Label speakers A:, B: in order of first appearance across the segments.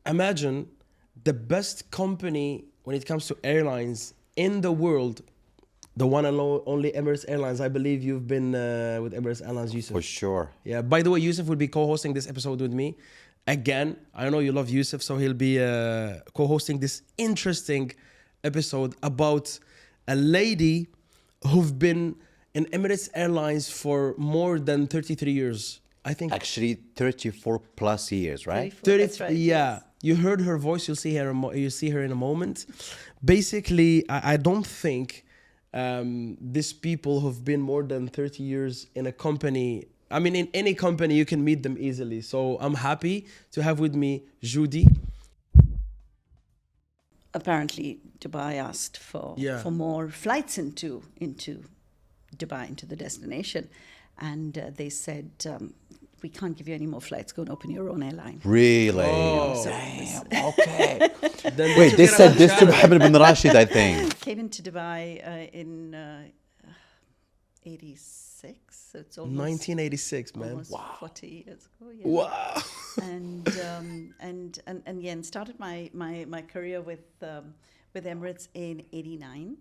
A: imagine the best company when it comes to airlines in the world, the one and only Emirates Airlines. I believe you've been with Emirates Airlines, Yusuf.
B: For sure.
A: Yeah. By the way, Yusuf will be co-hosting this episode with me. Again, I know you love Yusuf, so he'll be co-hosting this interesting episode about a lady who've been in Emirates Airlines for more than 33 years. I think
B: Actually, 34 plus years, right?
A: 30,
C: That's right,
A: yeah.
C: yes.
A: You heard her voice. You'll see her. You'll see her in a moment. Basically, I don't think these people who've been more than 30 years in a company. I mean, in any company, you can meet them easily. So I'm happy to have with me Judi.
C: Apparently, Dubai asked for
A: Yeah.
C: more flights into Dubai, into the destination, and they said, we can't give you any more flights. Go and open your own airline.
B: Really?
A: Oh.
B: Damn. Okay.
A: Then
B: Wait,
A: took
B: they
A: it out
B: said
A: of
B: this to
A: China.
B: Mohammed bin Rashid, I think.
C: Came into Dubai in 86, so it's almost
A: 1986, man.
C: almost
A: Wow.
C: 40 years ago. Yeah.
A: Wow.
C: And started my career with Emirates in '89,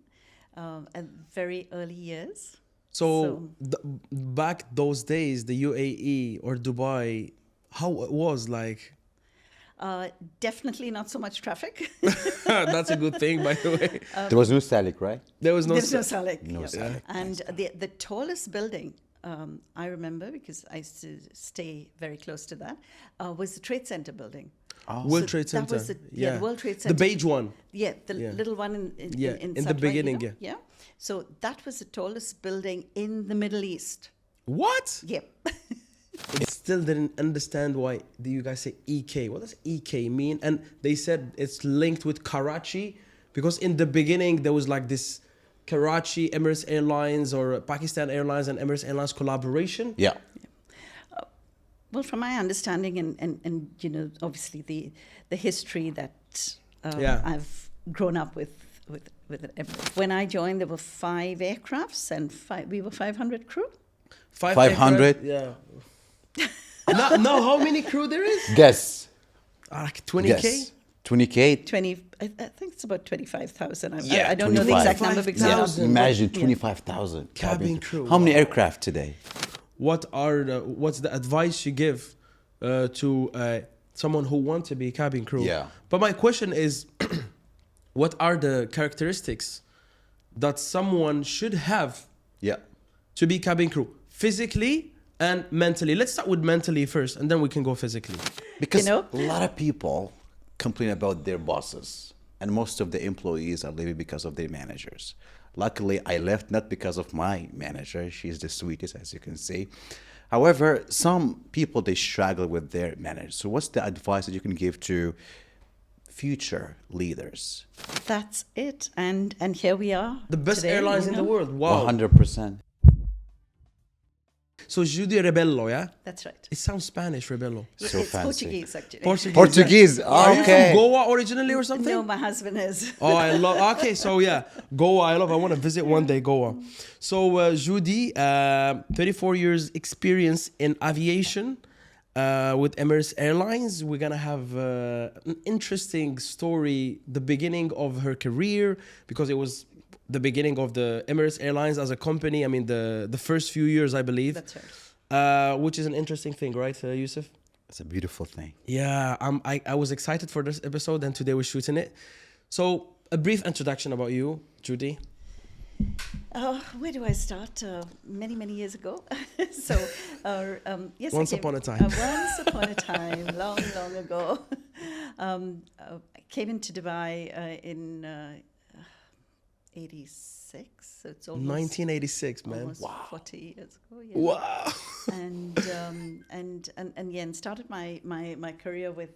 C: at very early years.
A: So back those days, the UAE or Dubai, how it was like?
C: Definitely not so much traffic.
A: That's a good thing, by the way.
B: There was no Salik, right?
A: There was no.
C: There's no Salik.
B: No
C: Yeah.
B: Salik.
C: And the tallest building, I remember because I used to stay very close to that, was the Trade Center building.
A: World
C: So
A: Trade
C: that
A: Center.
C: was the World Trade
A: The
C: Center.
A: beige one.
C: Yeah, the
A: Yeah.
C: little one
A: Yeah,
C: in
A: in the
C: Satwa,
A: beginning,
C: you know? Yeah. So that was the tallest building in the Middle East.
A: What?
C: Yep.
A: I still didn't understand why do you guys say EK. What does EK mean? And they said it's linked with Karachi because in the beginning there was like this Karachi Emirates Airlines or Pakistan Airlines and Emirates Airlines collaboration.
B: Yeah.
C: Well, from my understanding and you know, obviously the history that
A: Yeah.
C: I've grown up with Emirates. When I joined, there were 5 aircrafts and we were 500 crew.
B: 500?
A: Yeah. now how many crew there is?
B: Guess.
A: Like 20K?
B: Guess. 20K?
C: 20, I think it's about 25,000.
B: Yeah,
C: I don't know the
B: 25.
C: exact number because
A: 25,000.
B: Imagine 25,000
A: Cabin crew.
B: How many aircraft today?
A: What's the advice you give to someone who wants to be cabin crew?
B: Yeah.
A: But my question is, what are the characteristics that someone should have
B: Yeah.
A: to be cabin crew, physically and mentally? Let's start with mentally first, and then we can go physically.
B: Because
C: You know?
B: a lot of people complain about their bosses, and most of the employees are leaving because of their managers. Luckily, I left not because of my manager. She's the sweetest, as you can see. However, some people, they struggle with their manager. So what's the advice that you can give to future leaders?
C: that's it. And here we are.
A: The best
C: today,
A: airlines
C: you
A: in
C: know?
A: the world. Wow.
B: 100%.
A: So Judi Rebello, yeah?
C: That's right.
A: It sounds Spanish, Rebello.
B: So
C: it's
B: fancy.
C: Portuguese, actually.
B: Portuguese.
A: Are you
B: Okay.
A: from Goa originally or something?
C: No, my husband is.
A: Oh, I love. Okay, so yeah, Goa. I want to visit one day Goa. So Judi, 34 years experience in aviation with Emirates Airlines. We're gonna have an interesting story. The beginning of her career, because it was the beginning of the Emirates Airlines as a company. I mean, the first few years, I believe.
C: That's right.
A: Which is an interesting thing, right, Yusuf?
B: It's a beautiful thing.
A: Yeah, I was excited for this episode, and today we're shooting it. So, a brief introduction about you, Judi.
C: Where do I start? Many years ago. So, yes.
A: Once
C: I came,
A: upon a time.
C: Once upon a time, long ago. I came into Dubai in 86. So it's almost
A: 1986, man.
C: almost
A: Wow.
C: 40 years ago. Yeah.
A: Wow.
C: And started my career with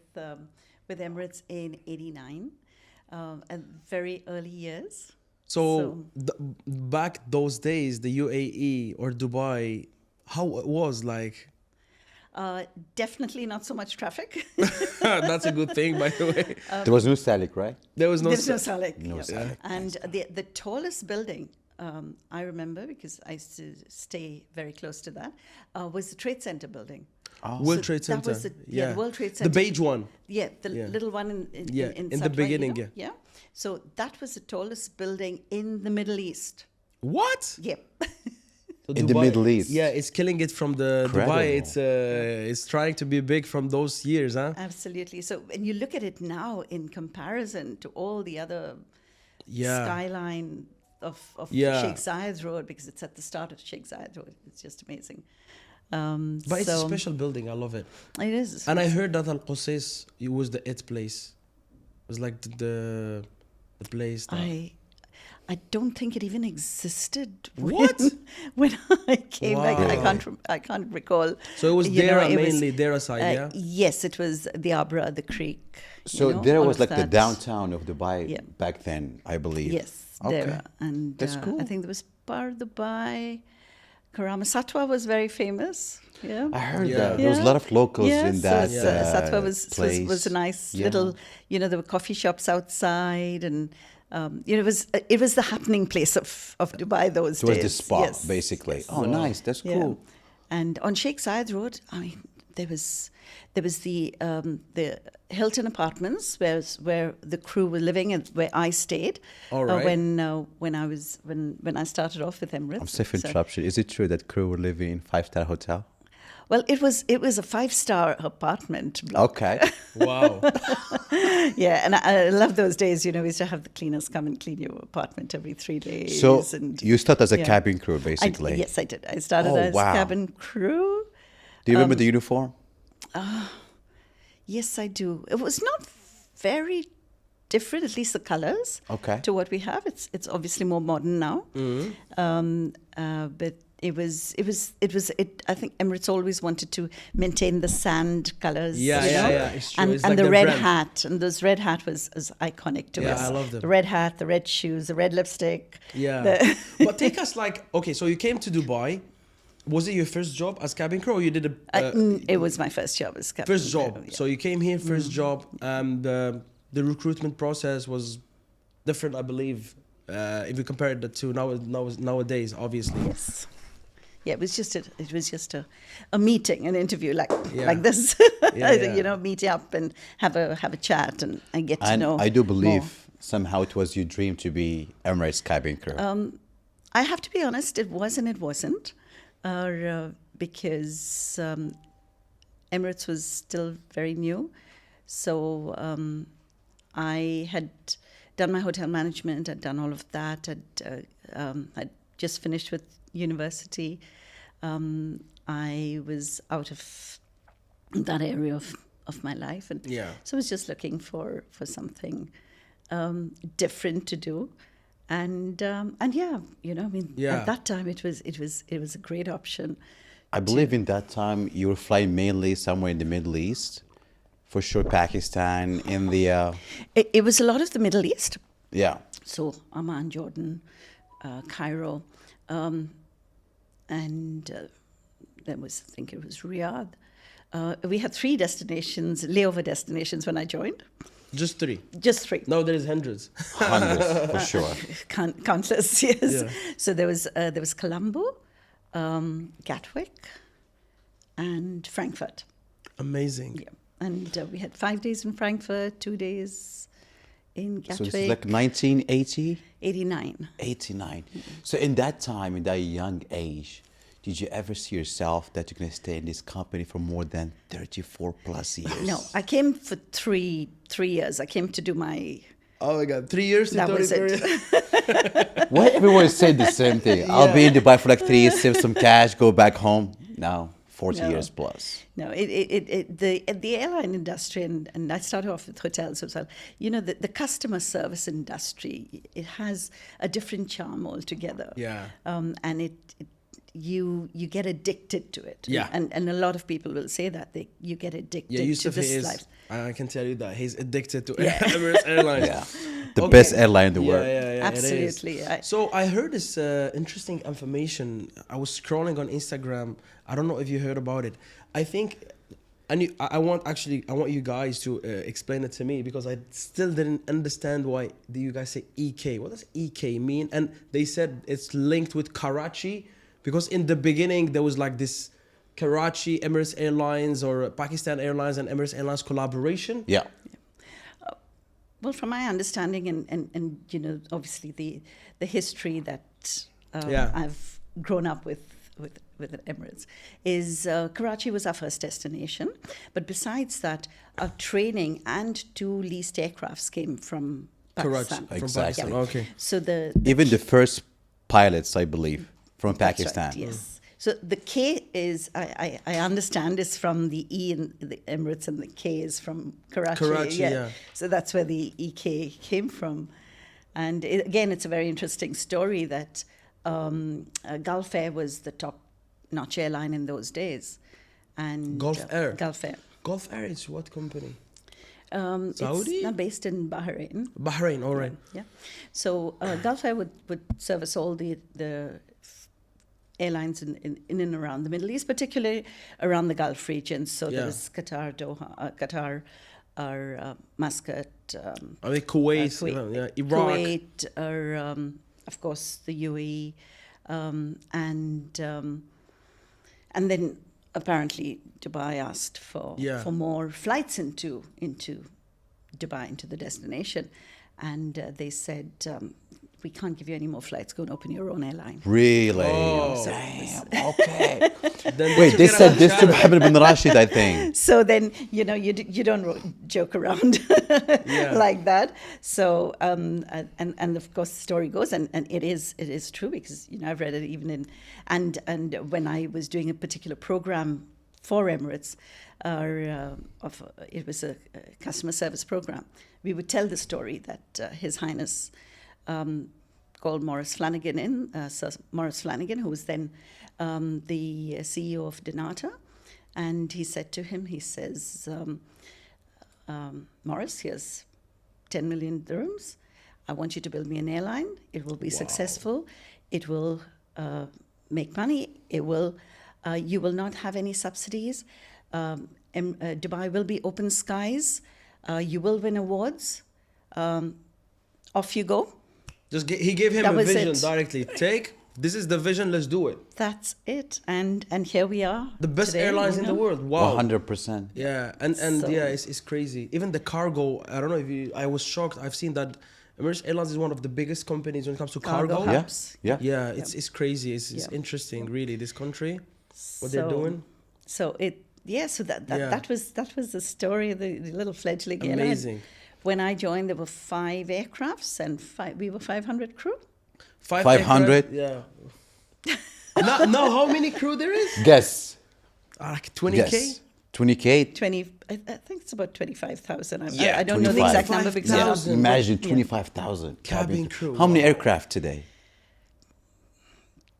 C: Emirates in '89, at very early years.
A: So, back those days, the UAE or Dubai, how it was like?
C: Definitely not so much traffic.
A: That's a good thing, by the way.
B: There was no Salik, right?
A: There was no.
C: There's no Salik.
B: No
C: Yeah.
B: Salik.
C: And the tallest building, I remember because I used to stay very close to that, was the Trade Center building.
A: World
C: So
A: Trade
C: that
A: Center.
C: was the World Trade
A: The
C: Center.
A: beige one.
C: Yeah, the
A: Yeah.
C: little one in
A: In the
C: Satwa,
A: beginning,
C: you know? Yeah. So that was the tallest building in the Middle East.
A: What?
C: Yep.
A: So
B: In the Middle East.
A: Yeah, it's killing it from the Dubai.
B: Incredible.
A: It's trying to be big from those years, huh?
C: Absolutely. So when you look at it now in comparison to all the other
A: Yeah.
C: skyline of
A: Yeah.
C: Sheikh Zayed Road, because it's at the start of Sheikh Zayed Road, it's just amazing.
A: But it's a
C: so
A: special building. I love it.
C: It is.
A: And I heard that Al Qusais, it was the it place. It was like the place. That
C: I don't think it even existed.
A: What?
C: When I came back,
A: Wow.
C: I can't recall.
A: So it was
C: You know,
A: Dera
C: it was,
A: mainly, Dera side, yeah?
C: Yes, it was the Abra, the creek.
B: So
C: you know,
B: there
C: all
B: was
C: of
B: like the
C: that.
B: downtown of Dubai
C: Yeah.
B: back then, I believe.
C: Yes,
B: Okay.
C: there. And
B: That's cool.
C: I think there was Par Dubai. Karama Satwa was very famous. Yeah.
B: I heard
A: Yeah.
B: that. There was a lot of locals
C: Yes,
B: in that
C: Satwa
B: place.
C: was a nice
B: Yeah.
C: little, there were coffee shops outside, and it was the happening place of Dubai those
B: It was
C: days.
B: the spot,
C: Yes.
B: basically.
C: Yes.
B: Oh, nice. That's
C: Yeah.
B: cool.
C: And on Sheikh Zayed Road, I mean, there was the Hilton Apartments, where the crew were living and where I stayed.
A: All right.
C: When I started off with Emirates.
B: I'm safe
C: So-
B: interruption. Is it true that crew were living in 5-star hotel?
C: Well, it was a 5-star apartment block.
B: Okay.
A: Wow.
C: Yeah, and I love those days. We used to have the cleaners come and clean your apartment every 3 days.
B: So
C: and
B: you started as a
C: yeah.
B: cabin crew, basically.
C: Yes, I did. I started
B: Oh,
C: as
B: wow.
C: cabin crew.
B: Do you remember the uniform?
C: Yes, I do. It was not very different, at least the colors.
B: Okay.
C: To what we have, it's obviously more modern now. But it was. I think Emirates always wanted to maintain the sand colors.
A: Yeah,
C: you
A: yeah,
C: know?
A: yeah, it's true.
C: And
A: It's
C: and
A: like
C: the
A: the
C: red
A: brand.
C: hat, and this red hat was iconic to
A: Yeah,
C: us.
A: I love them.
C: The red hat, the red shoes, the red lipstick.
A: Yeah. But take us okay, so you came to Dubai. Was it your first job as cabin crew, or you did
C: It was my first job as captain.
A: first job?
C: Yeah.
A: So you came here, first job. The recruitment process was different, I believe, if you compare it to nowadays, obviously.
C: Yes. Yeah, it was just a meeting, an interview
A: Yeah.
C: like this.
A: Yeah.
C: Meet up and have a chat and get to
B: And
C: know.
B: I do believe
C: more.
B: somehow it was your dream to be Emirates cabin crew.
C: I have to be honest, it was and it wasn't, because Emirates was still very new. So I had done my hotel management, I'd done all of that. I'd just finished with university. I was out of that area of my life, and
A: Yeah.
C: so I was just looking for something different to do. And yeah,
A: Yeah.
C: at that time it was a great option.
B: I believe in that time you were flying mainly somewhere in the Middle East. For sure, Pakistan, India.
C: It was a lot of the Middle East,
B: Yeah.
C: so Amman, Jordan, Cairo, and then I think it was Riyadh. We had 3 destinations, layover destinations when I joined.
A: Just 3.
C: Just 3.
A: Now there is hundreds.
B: Hundreds, for sure.
C: Countless, yes.
A: Yeah.
C: So there was Colombo, Gatwick, and Frankfurt.
A: Amazing.
C: Yeah. And we had 5 days in Frankfurt, 2 days in
B: So
C: Gatwick.
B: this is like 1980?
C: 89.
B: 89. So in that time, in that young age, did you ever see yourself that you're going to stay in this company for more than 34 plus years?
C: No, I came for three years. I came to do my.
A: Oh my God, 3 years to
C: That was
A: 30
C: it.
B: Why everyone said the same thing? I'll be in Dubai for like 3 years, save some cash, go back home. Now, 40
C: No.
B: years plus.
C: No, the airline industry, and I started off with hotels as well. The customer service industry, it has a different charm altogether.
A: Yeah.
C: And you get addicted to it.
A: Yeah.
C: And a lot of people will say that you get addicted
A: Yeah,
C: to
A: Yusuf
C: this
A: is.
C: life.
A: I can tell you that he's addicted to
C: Yeah.
A: Emirates Airlines.
B: Yeah. The
A: Okay.
B: best airline in the world.
A: Yeah,
C: Absolutely.
A: It is. So I heard this interesting information. I was scrolling on Instagram. I don't know if you heard about it. I think, and I want you guys to explain it to me, because I still didn't understand why do you guys say EK. What does EK mean? And they said it's linked with Karachi, because in the beginning there was like this Karachi, Emirates Airlines, or Pakistan Airlines and Emirates Airlines collaboration?
B: Yeah.
C: Well, from my understanding, and you know, obviously the history that I've grown up with Emirates, is Karachi was our first destination. But besides that, our training and 2 leased aircrafts came from Pakistan.
A: Karachi, from
B: Exactly.
A: Pakistan. Okay.
C: So
B: Even the first pilots, I believe, from
C: That's
B: Pakistan.
C: right, yes. So the K is, I understand, is from the E in the Emirates, and the K is from Karachi.
A: Karachi, yeah.
C: So that's where the EK came from. And again, it's a very interesting story that Gulf Air was the top-notch airline in those days. And
A: Gulf Air?
C: Gulf Air.
A: Gulf Air is what company?
C: Saudi? It's not based in Bahrain.
A: Bahrain, all right.
C: Yeah. So Gulf Air would service all the airlines in and around the Middle East, particularly around the Gulf region. So there was Qatar, Doha, Qatar, or Muscat.
A: I mean, Kuwait, Iraq.
C: Kuwait, or of course the UAE, and then apparently Dubai asked for more flights into Dubai, into the destination, and they said, we can't give you any more flights. Go and open your own airline.
B: Really?
A: Oh.
B: Damn. Okay.
A: Then
B: Wait, they
A: took it
B: said
A: out
B: this
A: of
B: to
A: China.
B: Mohammed bin Rashid, I think.
C: So then, you know, you don't joke around like that. So and of course the story goes, and it is true, because, you know, I've read it even in and when I was doing a particular program for Emirates, it was a customer service program. We would tell the story that His Highness called Maurice Flanagan Sir Maurice Flanagan, who was then the CEO of Donata, and he said to him, he says, Maurice, here's 10 million dirhams. I want you to build me an airline. It will be successful. It will make money. It will. You will not have any subsidies. Dubai will be open skies. You will win awards. Off you go.
A: He gave him
C: That
A: a
C: was
A: vision
C: it.
A: directly. This is the vision, let's do it.
C: That's it. And here we are.
A: The best
C: today,
A: airlines
C: you
A: in the
C: know.
A: world. Wow.
B: 100%.
A: Yeah, and
C: So-
A: yeah, it's crazy. Even the cargo, I don't know if I was shocked. I've seen that Emirates Airlines is one of the biggest companies when it comes to cargo.
C: Cargo.
B: Yeah.
C: Hubs.
B: Yeah.
A: Yeah, it's crazy. It's
C: Yeah.
A: interesting, really, this country, what they're
C: So-
A: doing.
C: So that
A: Yeah.
C: that was the story of the little fledgling airline.
A: Amazing.
C: When I joined, there were 5 aircrafts and we were 500 crew.
B: 500?
A: aircraft, yeah. now, how many crew there is?
B: Guess.
A: Like 20K?
B: Guess. 20K?
C: 20, I think it's about 25,000.
B: Yeah,
C: I don't know the
B: 25.
C: exact number because I don't-
A: 25,000.
B: Imagine 25,000
A: Cabin crew,
B: How many
A: wow.
B: aircraft today?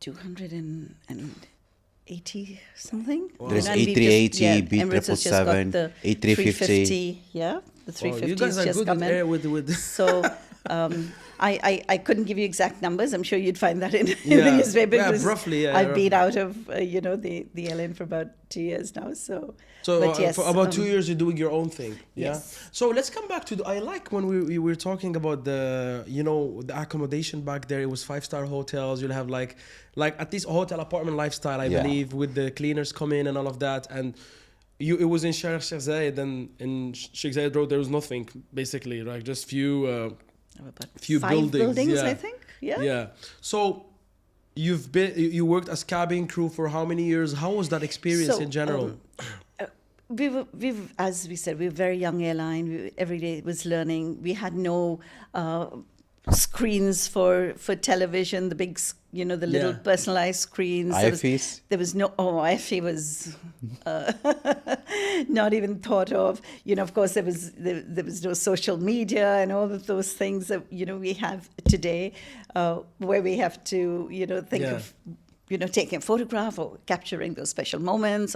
C: 280 something.
B: There's
C: And we've
B: A380,
C: just- Emirates has just got
B: B777,
C: the
B: A350.
C: 350. Yeah, the
A: Wow,
C: 350
A: you guys are
C: just
A: good
C: come
A: with
C: in.
A: air with
C: So I couldn't give you exact numbers. I'm sure you'd find that in the
A: Yeah.
C: newspaper.
A: Yeah,
C: because
A: roughly, yeah,
C: I've been
A: roughly.
C: out of the airline for about 2 years now. So
A: So
C: but yes,
A: for about 2 years, you're doing your own thing. Yeah.
C: Yes.
A: So let's come back to I like when we were talking about the accommodation back there. It was 5-star hotels. You'll have like at least a hotel apartment lifestyle, I
B: Yeah.
A: believe, with the cleaners come in and all of that. And it was in Sheikh Zayed, and in Sheikh Zayed Road there was nothing basically, right? Just few
C: about
A: few
C: 5
A: buildings, yeah.
C: I think. Yeah.
A: Yeah. So you worked as cabin crew for how many years? How was that experience
C: So,
A: in general?
C: We were, as we said, we were a very young airline. Every day was learning. We had no screens for television, the big, the little
A: Yeah.
C: personalized screens.
B: IFEs?
C: There was no, IFE was not even thought of. Of course, there was no social media and all of those things that, we have today, where we have to, think
A: Yeah.
C: of, taking a photograph or capturing those special moments.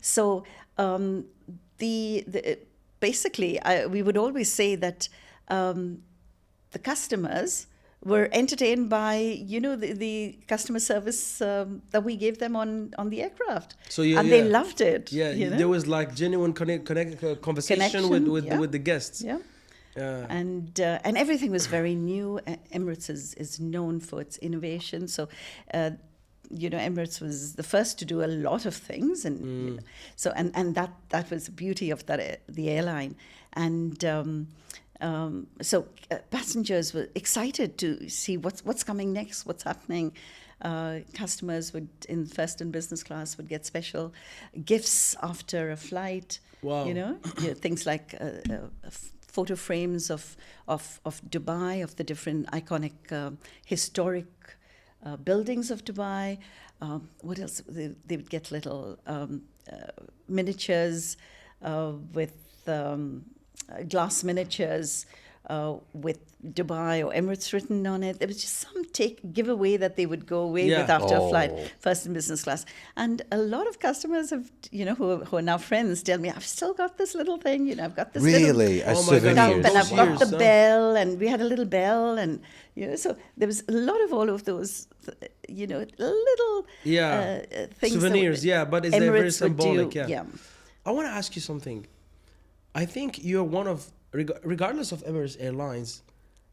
C: So basically, we would always say that the customers were entertained by, the customer service that we gave them on the aircraft.
A: So yeah,
C: and
A: yeah.
C: they loved it.
A: Yeah,
C: you know?
A: there was like genuine conversation
C: Connection,
A: with
C: yeah.
A: the guests.
C: Yeah. And everything was very new. Emirates is known for its innovation. So Emirates was the first to do a lot of things, and so that was the beauty of the airline, and so passengers were excited to see what's coming next, what's happening. Customers would, in first and business class, would get special gifts after a flight.
A: Wow.
C: Things like photo frames of Dubai, of the different iconic historic buildings of Dubai. What else? They would get little miniatures with glass miniatures with Dubai or Emirates written on it. There was just some giveaway that they would go away with after a flight, first and business class. And a lot of customers have, who are now friends, tell me, I've still got this little thing, I've got this
B: really
C: little
B: a souvenir.
C: and I've got the bell, and we had a little bell, and so there was a lot of all of those, little things.
A: Souvenirs, but it's very
C: Emirates
A: symbolic.
C: would do.
A: Yeah. I want to ask you something. I think you're one of, regardless of Emirates Airlines,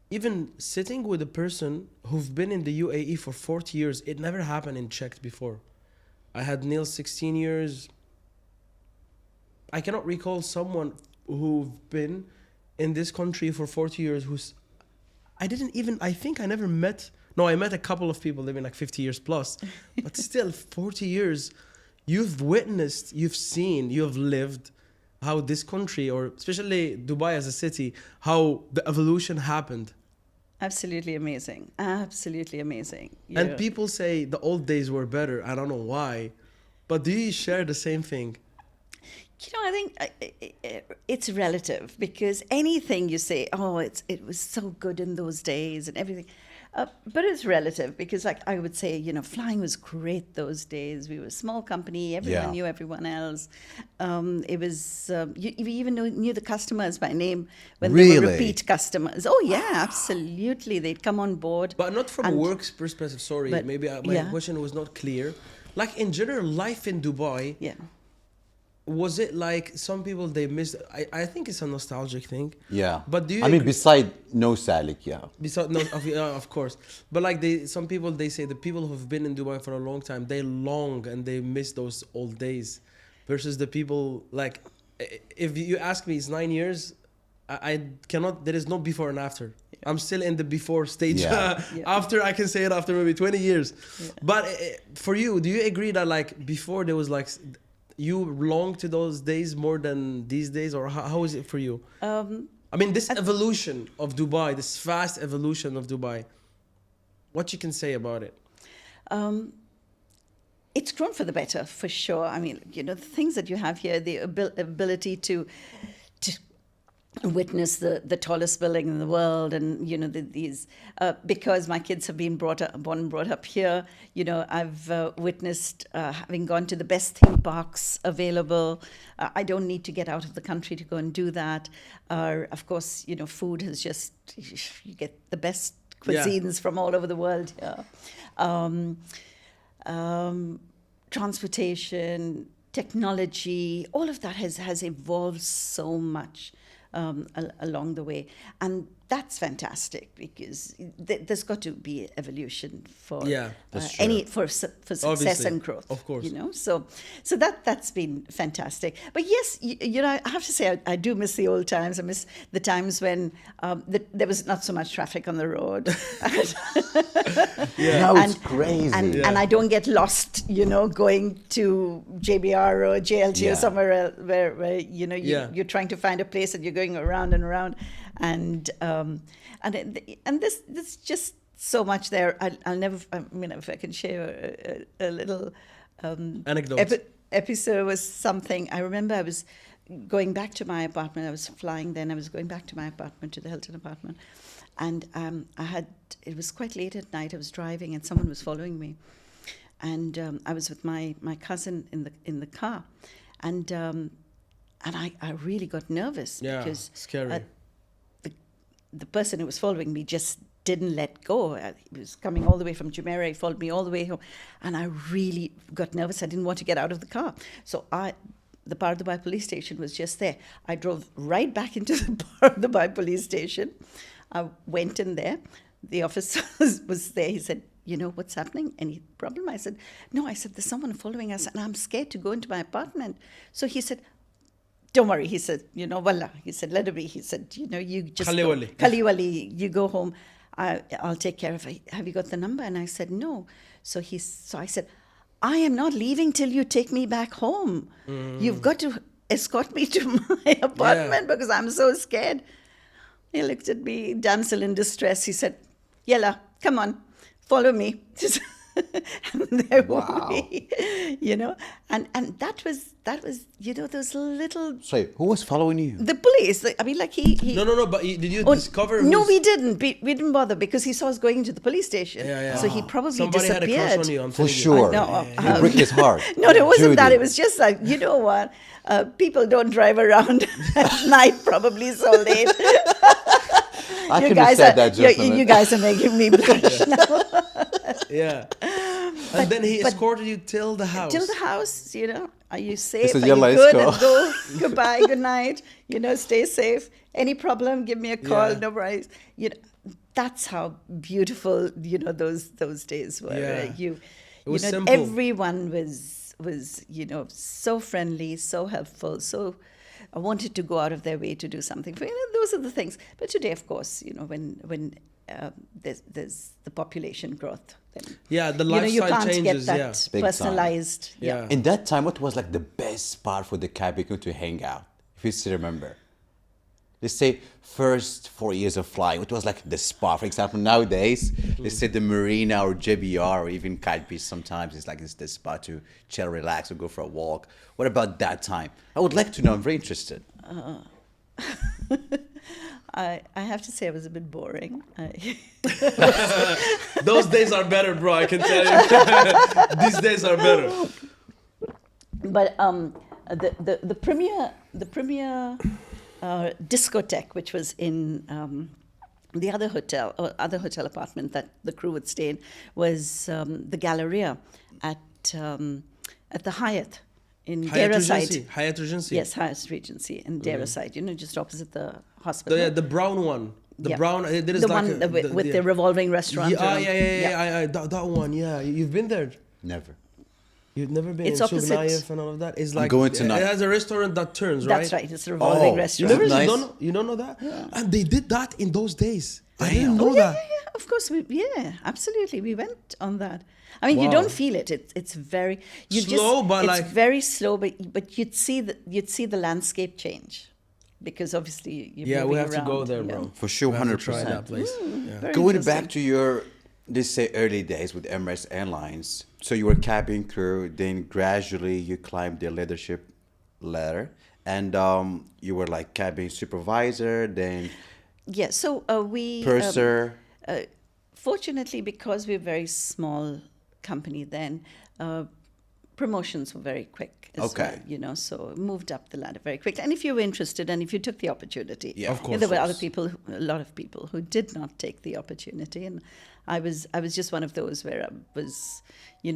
A: even sitting with a person who've been in the UAE for 40 years, it never happened in Czech before. I had Neil 16 years. I cannot recall someone who've been in this country for 40 years I met a couple of people living like 50 years plus, but still 40 years, you've witnessed, you've seen, you've lived how this country, or especially Dubai as a city, how the evolution happened.
C: Absolutely amazing. Absolutely amazing.
A: And people say the old days were better. I don't know why. But do you share the same thing?
C: I think it's relative, because anything you say, it was so good in those days and everything. But it's relative, because I would say, flying was great those days. We were a small company. Everyone knew everyone else. It was, you even knew the customers by name when they were repeat customers. Oh, yeah, absolutely. They'd come on board.
A: But not from a work's perspective. Sorry, maybe my question was not clear. Like in general, life in Dubai. Yeah. Was it like some people they missed? I think it's a nostalgic thing. Yeah. But do you?
B: Beside nostalgic,
A: Beside of course. But like some people they say the people who've been in Dubai for a long time, they long and they miss those old days, versus the people like, if you ask me, it's 9 years. I cannot. There is no before and after. Yeah. I'm still in the before stage. After I can say it after maybe 20 years. Yeah. But for you, do you agree that like before there was like, you long to those days more than these days, or how is it for you? This evolution of Dubai, this fast evolution of Dubai, what you can say about it?
C: It's grown for the better, for sure. The things that you have here, the ability to witness the tallest building in the world, and these because my kids have been born and brought up here. I've witnessed having gone to the best theme parks available. I don't need to get out of the country to go and do that. Of course, food has just, you get the best cuisines from all over the world here. Transportation, technology, all of that has evolved so much along the way, and that's fantastic, because there's got to be evolution for for success
A: Obviously,
C: and growth,
A: of course.
C: So that's been fantastic. But yes, I have to say I do miss the old times. I miss the times when there was not so much traffic on the road.
B: Now it's crazy,
C: and I don't get lost, going to JBR or JLT or somewhere else where you're trying to find a place and you're going around and around, and this just so much there. I'll never. If I can share a little
A: anecdote.
C: Episode was something. I remember I was going back to my apartment. I was flying then. I was going back to my apartment, to the Hilton apartment, and it was quite late at night. I was driving and someone was following me, and I was with my cousin in the car, and I really got nervous because
A: scary.
C: The person who was following me just didn't let go. He was coming all the way from Jumeirah. He followed me all the way home, and I really got nervous. I didn't want to get out of the car. So the PODDSTER police station was just there. I drove right back into the PODDSTER police station. I went in there. The officer was there. He said, what's happening? Any problem? I said, no. I said, there's someone following us and I'm scared to go into my apartment. So he said, don't worry. He said, wallah. He said, let it be. He said, you just
A: Khali
C: go.
A: wali.
C: Khali wali, you go home. I'll take care of it. Have you got the number? And I said, no. So I said, I am not leaving till you take me back home. You've got to escort me to my apartment because I'm so scared. He looked at me, damsel in distress. He said, Yella, come on, follow me. And there we, and that was, those little...
B: Sorry, who was following you?
C: The police. I mean, like he
A: No, but did you discover?
C: No, we didn't. We didn't bother because he saw us going into the police station. So he probably
A: Somebody
C: disappeared.
A: had a crush on you, I'm
B: For
A: telling you.
B: sure. You break his heart.
C: No, it wasn't that.
B: Judi.
C: It was just like, you know what? People don't drive around at night probably so late.
B: I couldn't have said that, gentlemen.
C: you guys are making me blush now.
A: Yeah. And then he escorted you till the house.
C: Till the house, Are you safe?
B: said,
C: Are you
B: "Yalla,
C: good?
B: let's
C: And go. Goodbye, good night. Stay safe. Any problem, give me a call.
A: Yeah.
C: No worries. That's how beautiful, those days were.
A: Yeah. It was simple.
C: Everyone was so friendly, so helpful, so I wanted to go out of their way to do something for those are the things. But today, of course, when there's the population growth, then
A: the
C: you
A: lifestyle
C: can't
A: changes.
C: get that
B: Big time.
C: personalized.
A: Yeah.
B: In that time, what was like the best spot for the cabin crew to hang out? If you still remember. Let's say first 4 years of flying, what was like the spot? For example, nowadays, let's say the marina or JBR or even Kite Beach sometimes it's the spot to chill, relax, or go for a walk. What about that time? I would like to know. I'm very interested.
C: I have to say I was a bit boring.
A: Those days are better, bro. I can tell you. These days are better.
C: But the premier discotheque, which was in the other hotel apartment that the crew would stay in, was the Galleria at the Hyatt in Dera side.
A: Hyatt Regency.
C: Yes, Hyatt Regency in Dera side. just opposite the hospital.
A: The brown one. The brown. There is
C: the
A: like
C: one with the revolving restaurant.
A: Yeah. That one. Yeah, you've been there.
B: Never.
A: You've never been
C: It's
A: in
C: opposite.
A: Sugnayev and all of that. It's like
B: going tonight.
A: It has a restaurant that turns, right?
C: That's right. It's a revolving
B: You
C: restaurant.
B: never- Nice.
A: You don't know that? Yeah. And they did that in those days. I
B: Damn.
A: didn't know that.
C: Yeah, of course. Absolutely. We went on that. I mean, you
A: Wow.
C: don't feel it. It's very
A: Slow, but
C: it's
A: like-
C: very slow. But you'd see the landscape change, because obviously you're
A: Yeah, we
C: moving
A: have to go
C: around,
A: there,
C: yeah.
A: bro.
B: For sure,
A: We have to try
B: 100%.
A: that place. Yeah.
C: Very
B: Going
C: interesting.
B: back to your, let's say, early days with Emirates Airlines. So you were cabin crew, then gradually you climbed the leadership ladder, and you were like cabin supervisor, then
C: Yeah. So we
B: purser.
C: fortunately, because we're a very small company then, promotions were very quick as
B: Okay.
C: well, so moved up the ladder very quickly. And if you were interested and if you took the opportunity,
B: Yeah, of
A: course.
C: there were a lot of people who did not take the opportunity. And I was just one of those where I was,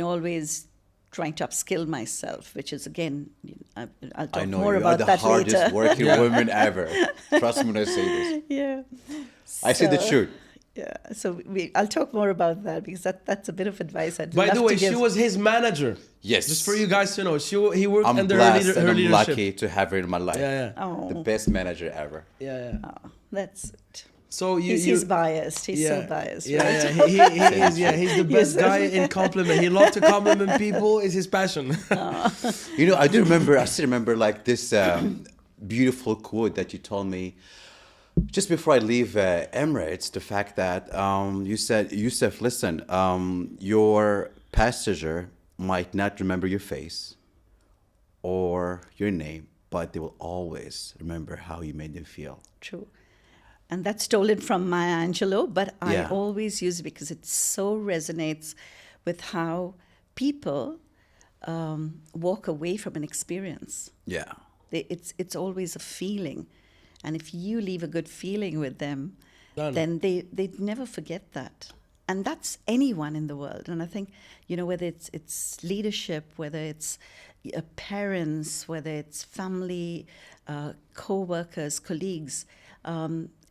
C: always trying to upskill myself, which is, again, I'll talk
B: I know
C: more
B: you
C: about
B: are the
C: that
B: hardest
C: later.
B: working woman ever. Trust me when I say this.
C: Yeah.
B: I say the
C: So-
B: truth.
C: Yeah, so I'll talk more about that, because that's a bit of advice I'd
A: By
C: love
A: the way,
C: to give.
A: she was his manager.
B: Yes.
A: Just for you guys to know, he worked
B: I'm
A: under
B: blessed
A: her
B: and I'm
A: leadership.
B: lucky to have her in my life.
A: Yeah.
C: Oh,
B: The best manager ever.
A: Yeah.
C: oh, that's it.
A: So
C: He's biased. He's so biased.
A: Yeah,
C: right?
A: he is. Yeah, he's the best
C: Yes.
A: guy in compliment. He loves to compliment people. It's his passion.
B: I still remember like this beautiful quote that you told me just before I leave Emirates, the fact that you said, Yusuf, listen, your passenger might not remember your face or your name, but they will always remember how you made them feel.
C: True. And that's stolen from Maya Angelou, but I
B: Yeah.
C: always use it because it so resonates with how people walk away from an experience.
B: Yeah.
C: It's always a feeling. And if you leave a good feeling with them,
A: Done.
C: then they'd never forget that. And that's anyone in the world. And I think, whether it's leadership, whether it's parents, whether it's family, co-workers, colleagues,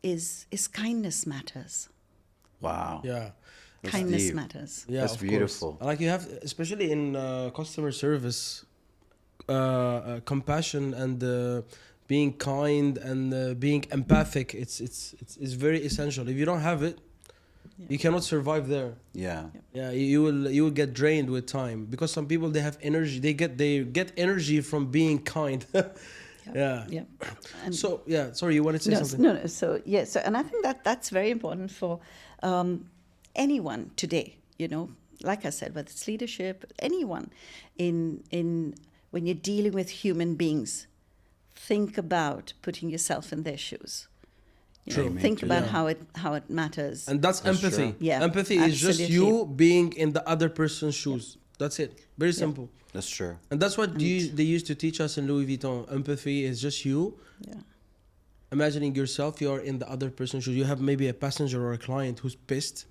C: is kindness matters.
B: Wow.
A: Yeah.
C: kindness
B: deep.
C: matters.
A: Yeah,
B: That's
A: of course.
B: beautiful.
A: Like you have, especially in customer service, compassion and being kind and being empathic. It's very essential. If you don't have it, you cannot survive there.
B: Yeah.
A: Yeah, you will get drained with time, because some people, they have energy. They get energy from being kind. Yeah.
C: Yeah. And
A: So yeah, sorry, you wanted to say something?
C: No. So yeah. So, and I think that's very important for anyone today. You know, like I said, whether it's leadership, anyone in when you're dealing with human beings, think about putting yourself in their shoes. You know,
B: True.
C: think about
A: Yeah.
C: how it matters.
A: And that's empathy.
B: true.
C: Yeah,
A: Empathy is just
C: absolutely.
A: you being in the other person's shoes. That's it. Very simple.
B: That's true.
A: And that's what they used to teach us in Louis Vuitton. Empathy is just you
C: Yeah.
A: imagining yourself, you are in the other person's shoes. You have maybe a passenger or a client who's pissed.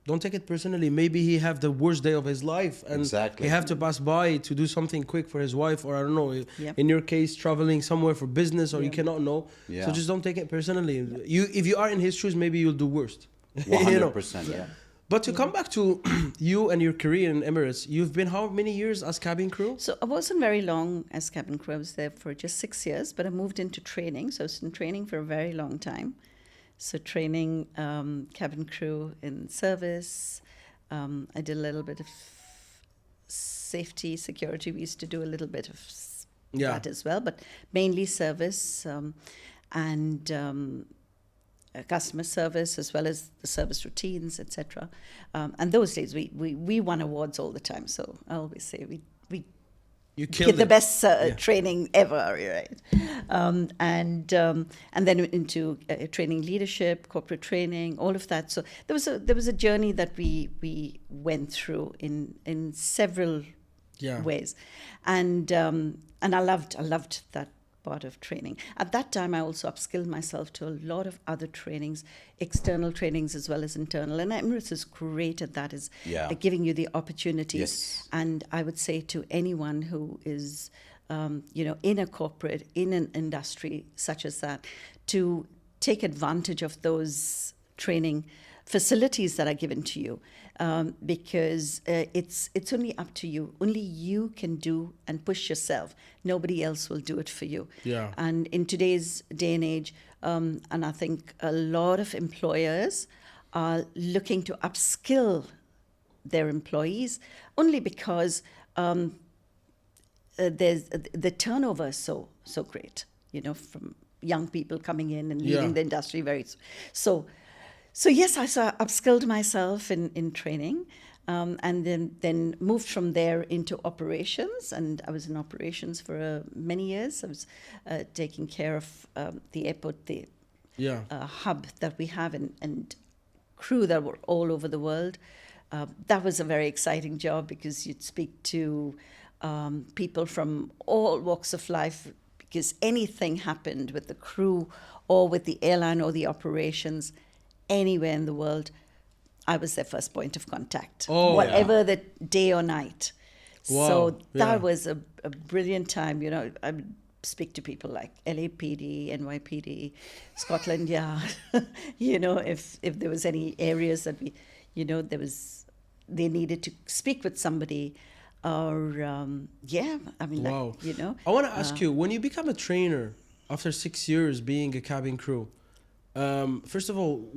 A: Don't take it personally. Maybe he have the worst day of his life, and
B: Exactly.
A: he have to pass by to do something quick for his wife, or I don't know.
C: Yeah.
A: In your case, traveling somewhere for business, or you cannot know.
B: Yeah.
A: So just don't take it personally. If you are in his shoes, maybe you'll do worst.
B: 100%. Yeah.
A: But to come back to you and your career in Emirates, you've been how many years as cabin crew?
C: So I wasn't very long as cabin crew. I was there for just 6 years, but I moved into training. So I was in training for a very long time. So training cabin crew in service. I did a little bit of safety, security. We used to do a little bit of that as well, but mainly service and customer service, as well as the service routines, etc. And those days we won awards all the time. So I always say we
A: You
C: get
A: killed
C: the
A: it.
C: best training ever, right? And then into training leadership, corporate training, all of that. So there was a journey that we went through in several ways, and I loved that part of training. At that time, I also upskilled myself to a lot of other trainings, external trainings as well as internal. And Emirates is great at that, is giving you the opportunities.
B: Yes.
C: And I would say to anyone who is, in a corporate, in an industry such as that, to take advantage of those training facilities that are given to you, because it's only up to you. Only you can do and push yourself. Nobody else will do it for you.
A: Yeah.
C: And in today's day and age, and I think a lot of employers are looking to upskill their employees, only because there's the turnover is so great, from young people coming in and leaving the industry so yes, I upskilled myself in training, and then moved from there into operations, and I was in operations for many years. I was taking care of the airport, the hub that we have, and crew that were all over the world. That was a very exciting job, because you'd speak to people from all walks of life, because anything happened with the crew or with the airline or the operations anywhere in the world, I was their first point of contact, whatever the day or night.
A: Wow.
C: So that was a brilliant time. I would speak to people like LAPD, NYPD, Scotland Yard. If there was any areas that they needed to speak with somebody, or
A: Wow. I want to ask you, when you become a trainer after 6 years being a cabin crew, first of all,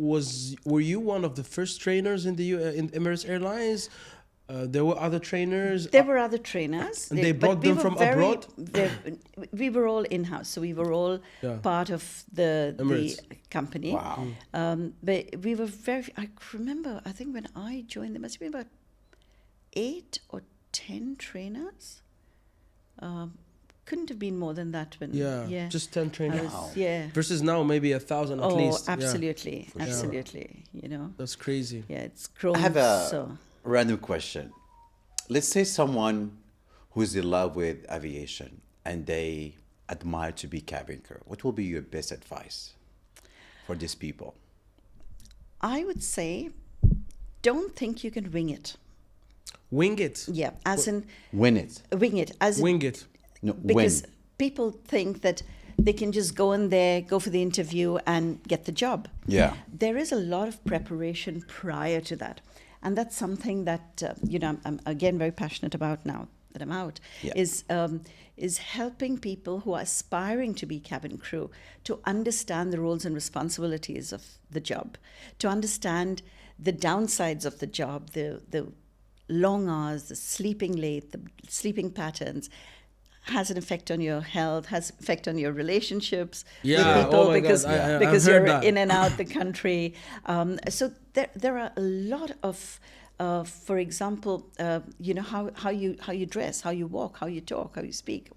A: were you one of the first trainers in in Emirates Airlines? There were other trainers.
C: There were other trainers.
A: And they brought them from abroad?
C: We were all in-house, so we were all part of the company.
B: Wow.
C: But we were I remember, I think when I joined, there must have been about 8 or 10 trainers. Couldn't have been more than that when
A: just 10 trainers. Versus now maybe 1,000 at least.
C: Absolutely.
B: For sure.
C: Absolutely.
A: That's crazy.
C: Yeah, it's grown.
B: I have a random question. Let's say someone who's in love with aviation and they admire to be cabin crew. What will be your best advice for these people?
C: I would say, don't think you can wing it.
A: Wing it.
C: Yeah, as in
B: Win it.
C: wing it. As in,
A: Wing it.
B: No,
C: because
B: win.
C: people think that they can just go in there, go for the interview, and get the job.
B: Yeah.
C: There is a lot of preparation prior to that. And that's something that, I'm again very passionate about now that I'm out,
B: Yeah.
C: is helping people who are aspiring to be cabin crew to understand the roles and responsibilities of the job, to understand the downsides of the job, the long hours, the sleeping late, the sleeping patterns, has an effect on your health, has effect on your relationships
A: Yeah,
C: with people
A: oh my
C: because
A: God, I've
C: because
A: heard
C: you're
A: that.
C: in and out the country. So there are a lot of, for example, how you dress, how you walk, how you talk, how you speak,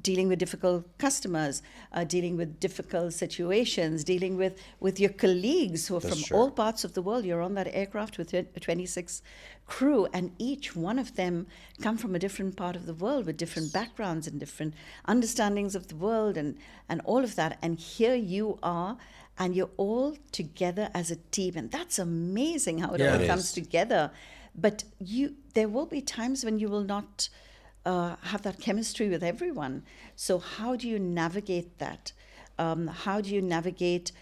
C: dealing with difficult customers, dealing with difficult situations, dealing with your colleagues who are
B: That's
C: from
B: true.
C: all parts of the world. You're on that aircraft with 26 crew, and each one of them come from a different part of the world with different backgrounds and different understandings of the world and all of that. And here you are, and you're all together as a team, and that's amazing how it
A: Yeah.
C: all
B: It
C: comes
B: is.
C: together. But there will be times when you will not have that chemistry with everyone. So how do you navigate that? How do you navigate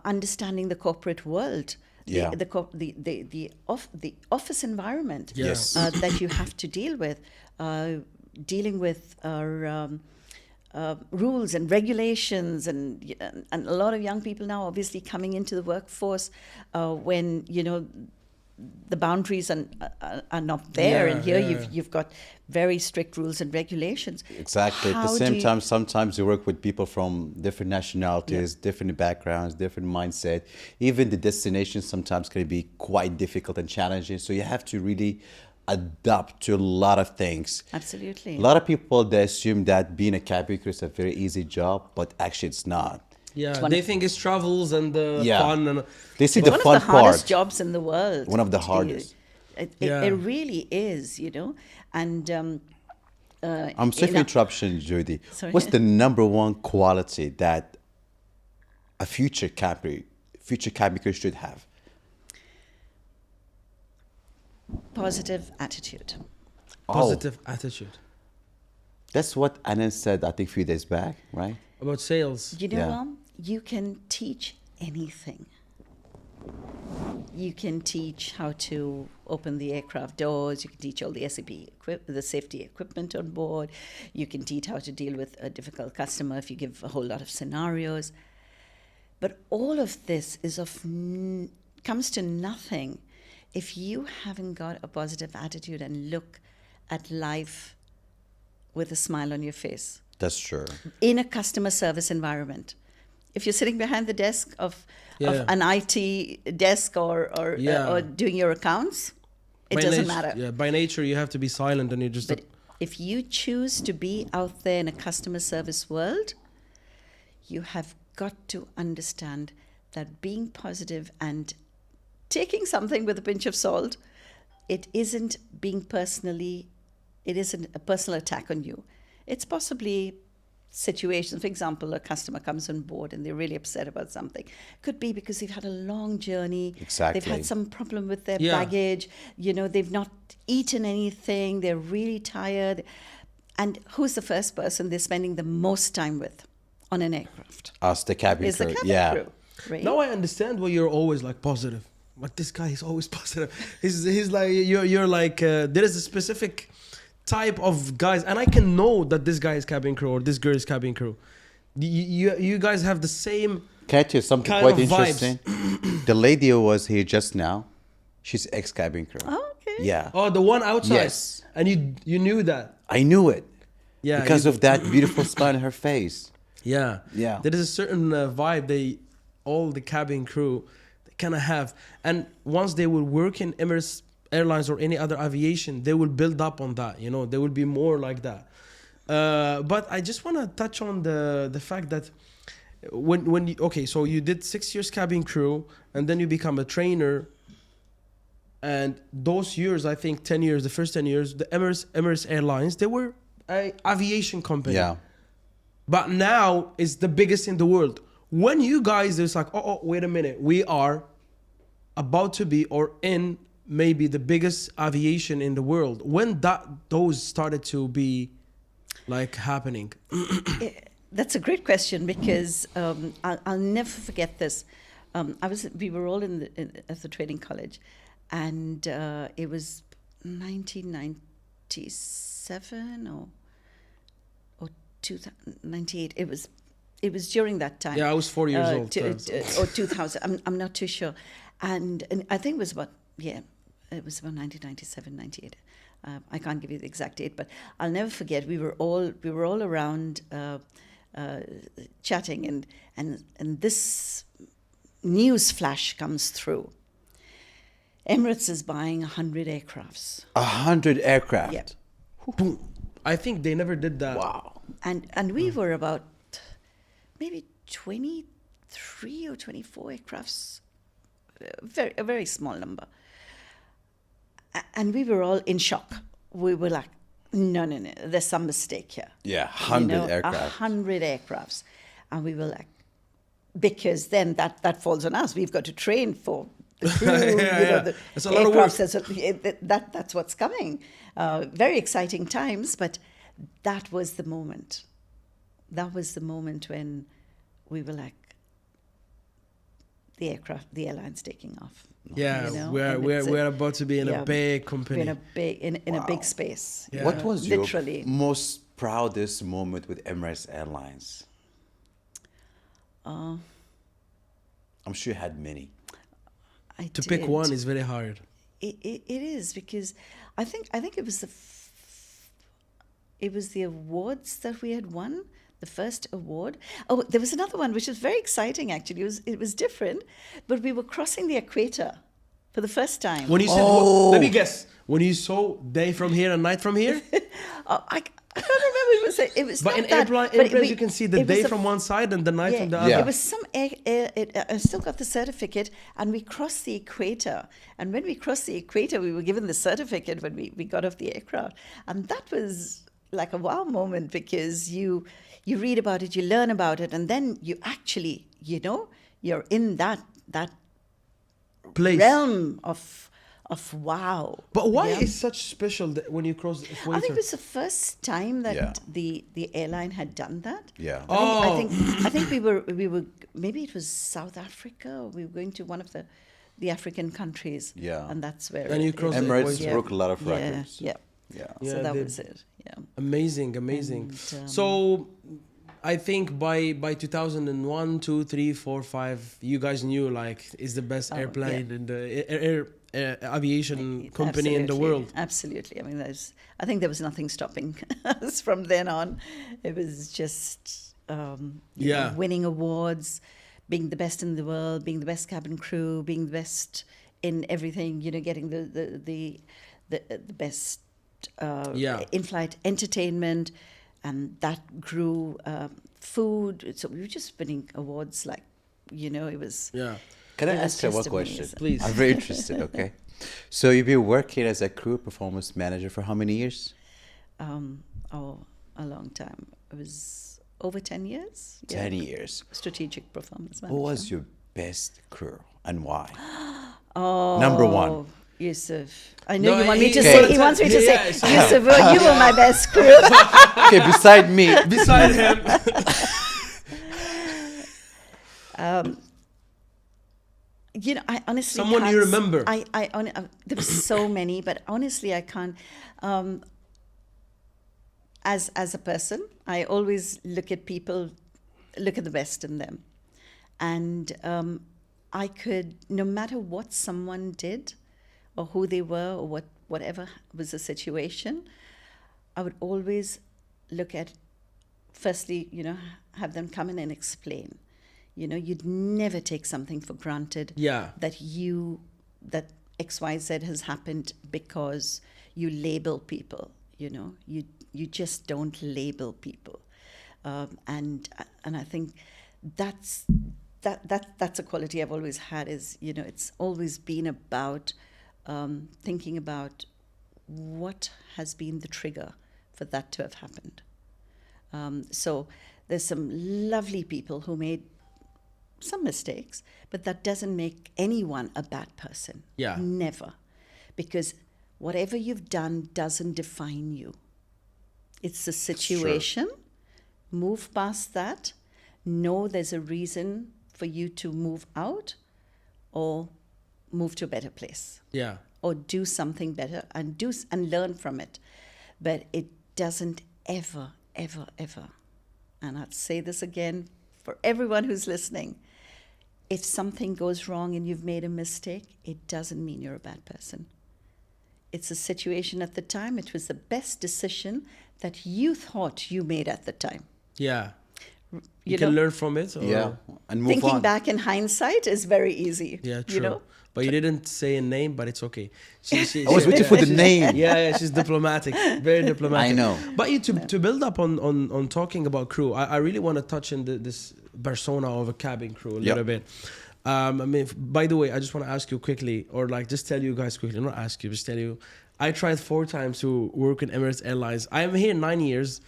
C: understanding the corporate world?
B: Yeah.
C: The office environment
B: Yes.
C: that you have to deal with, dealing with rules and regulations, and a lot of young people now obviously coming into the workforce when the boundaries are not there,
A: Yeah,
C: and here
A: yeah.
C: you've got very strict rules and regulations.
B: Exactly. At the
C: How do
B: same
C: you-
B: time, sometimes you work with people from different nationalities, different backgrounds, different mindset. Even the destination sometimes can be quite difficult and challenging. So you have to really adapt to a lot of things.
C: Absolutely.
B: A lot of people, they assume that being a cabin crew is a very easy job, but actually it's not.
A: Yeah,
C: one
A: they
C: of-
A: think it's travels and
B: Yeah.
A: fun and
B: They see
C: It's
B: the
C: one
B: fun
C: of the hardest
B: part.
C: jobs in the world.
B: One of the
C: to be-
B: hardest.
A: Yeah.
C: It really is, and
B: I'm sorry for interruption, Judi.
C: Sorry.
B: What's the number one quality that a future cabin crew should have?
C: positive attitude.
A: positive attitude.
B: That's what Anand said, I think, a few days back, right?
A: About sales.
C: You know
B: Yeah.
C: what? You can teach anything. You can teach how to open the aircraft doors. You can teach all the the safety equipment on board. You can teach how to deal with a difficult customer if you give a whole lot of scenarios. But all of this is comes to nothing if you haven't got a positive attitude and look at life with a smile on your face
B: That's true.
C: in a customer service environment. If you're sitting behind the desk of
A: Yeah.
C: an IT desk or
A: Yeah.
C: doing your accounts, it
A: By
C: doesn't
A: nat-
C: matter.
A: Yeah, by nature you have to be silent and you just.
C: But if you choose to be out there in a customer service world, you have got to understand that being positive and taking something with a pinch of salt, it isn't a personal attack on you. It's possibly situations. For example, a customer comes on board and they're really upset about something. Could be because they've had a long journey.
B: Exactly.
C: They've had some problem with their
A: Yeah.
C: baggage. They've not eaten anything. They're really tired. And who's the first person they're spending the most time with on an aircraft?
B: Us, the cabin
C: Is the
B: crew.
C: cabin
B: Yeah.
C: crew. Right?
A: Now I understand why you're always like positive. Like this guy is always positive. He's like you're like there is a specific type of guys, and I can know that this guy is cabin crew or this girl is cabin crew. You guys have the same.
B: Can I tell you something
A: Kind
B: quite
A: of vibes.
B: interesting? The lady who was here just now, she's ex-cabin crew.
C: Oh, okay.
B: Yeah.
A: Oh, the one outside.
B: Yes.
A: And you knew that.
B: I knew it.
A: Yeah.
B: Because
A: you-
B: of that beautiful smile on her face.
A: Yeah.
B: Yeah.
A: There is a certain vibe all the cabin crew they kind of have, and once they will work in Emirates Airlines or any other aviation, they will build up on that. They will be more like that. But I just want to touch on the fact that when so you did 6 years cabin crew and then you become a trainer, and those years, I think 10 years, the first 10 years, the Emirates Airlines, they were an aviation company.
B: Yeah.
A: But now it's the biggest in the world. When you guys, it's like, oh, wait a minute, we are about to be or in maybe the biggest aviation in the world. When those started to be like happening.
C: That's a great question because I'll never forget this. We were all at the training college, and it was 1997 or 2098. It was during that time.
A: Yeah, I was 4 years old.
C: Or 2000. I'm not too sure, and I think it was about 1997, 98. I can't give you the exact date, but I'll never forget. We were all around chatting, and this news flash comes through. Emirates is buying 100 aircrafts.
B: 100 aircraft.
C: Yeah.
A: Boom. I think they never did that.
B: Wow.
C: And we were about maybe 23 or 24 aircrafts, a very small number. And we were all in shock. We were like, no, there's some mistake here.
B: Yeah, 100 aircraft.
C: 100 aircrafts. And we were like, because then that falls on us. We've got to train for the crew, the
A: it's a lot of work.
C: That's what's coming. Very exciting times, but that was the moment. That was the moment when we were like, the airline's taking off.
A: Yeah, we're about to be in a big company.
C: In a big space.
A: Yeah.
B: What was
C: literally
B: your most proudest moment with Emirates Airlines? I'm sure you had many.
A: To pick one is very hard.
C: It is, because I think it was the awards that we had won. The first award. Oh, there was another one which was very exciting. Actually, it was different, but we were crossing the equator for the first time.
A: When you said, let me guess. When you saw day from here and night from here.
C: I don't remember. It was.
A: But
C: not
A: in
C: that,
A: airplanes, you can see the day from one side and the night from the other.
B: Yeah.
C: It was some I still got the certificate, and we crossed the equator. And when we crossed the equator, we were given the certificate when we got off the aircraft, and that was like a wow moment, because you read about it, you learn about it, and then you actually, you're in that
A: place
C: realm of wow.
A: But why is such special that when you cross the equator?
C: I think it was the first time that the airline had done that.
B: Yeah.
C: I think we were maybe it was South Africa, or we were going to one of the African countries.
B: Yeah.
C: And that's where
A: And you crossed the
B: Emirates
A: equator.
B: broke a lot of records.
C: Yeah. So that was it. Yeah.
A: Amazing.
C: And,
A: so I think by 2001, 2, 3, 4, 5, you guys knew is the best airplane in the aviation company in the world.
C: Absolutely. I mean, I think there was nothing stopping us from then on. It was just winning awards, being the best in the world, being the best cabin crew, being the best in everything. Getting the best in-flight entertainment, and that grew. Food. So we were just winning awards it was.
A: Yeah.
B: Can I
C: Yeah,
B: ask you
C: it's
B: one
C: just
B: question?
C: amazing.
A: Please.
B: I'm very interested, okay? So you've been working as a crew performance manager for how many years?
C: A long time. It was over 10 years.
B: 10 years.
C: Strategic performance
B: Who
C: manager.
B: was your best crew and why?
C: Oh,
B: Number one.
C: Yusuf. I know
A: No,
C: you want me to
A: he-
C: say. He wants me to say,
A: Yeah,
C: Yusuf, you were my best crew.
B: Okay, beside me.
A: Beside him.
C: I honestly
A: Someone
C: can't
A: you remember.
C: there were so many, but honestly, I can't. As a person, I always look at people, look at the best in them, and I could, no matter what someone did, or who they were, or whatever was the situation, I would always look at, firstly, have them come in and explain. You'd never take something for granted.
A: Yeah.
C: That XYZ has happened because you label people. You just don't label people, and I think that's a quality I've always had. Is it's always been about thinking about what has been the trigger for that to have happened. So there's some lovely people who made some mistakes, but that doesn't make anyone a bad person.
A: Yeah.
C: Never. Because whatever you've done doesn't define you. It's the situation Move past that. Know there's a reason for you to move out or move to a better place.
A: Yeah.
C: Or do something better and learn from it. But it doesn't ever, and I'd say this again for everyone who's listening, if something goes wrong and you've made a mistake, it doesn't mean you're a bad person. It's a situation at the time. It was the best decision that you thought you made at the time.
A: Yeah. You can learn from it. Or...
B: Yeah, and move
C: Thinking
B: on.
C: back in hindsight is very easy.
A: Yeah, true.
C: You know?
A: But you didn't say a name, but it's okay.
B: I was waiting for the name.
A: Yeah, she's diplomatic, very diplomatic.
B: I know.
A: But to build up on talking about crew, I really want to touch on this persona of a cabin crew a little bit. I mean, by the way, I just want to ask you quickly, or like just tell you guys quickly, not ask you, just tell you. I tried 4 times to work in Emirates Airlines. I am here 9 years.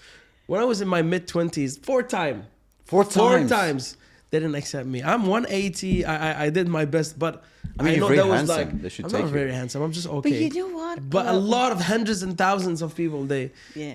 A: When I was in my mid-20s, 4 times.
B: 4 times.
A: 4 times. They didn't accept me. I'm 180. I did my best, but
B: I mean,
A: know
B: you're
A: that
B: very
A: was
B: handsome.
A: like
B: They should
A: I'm
B: take
A: not
B: you.
A: very handsome. I'm just okay.
C: But you know what?
A: But a lot of hundreds and thousands of people, they.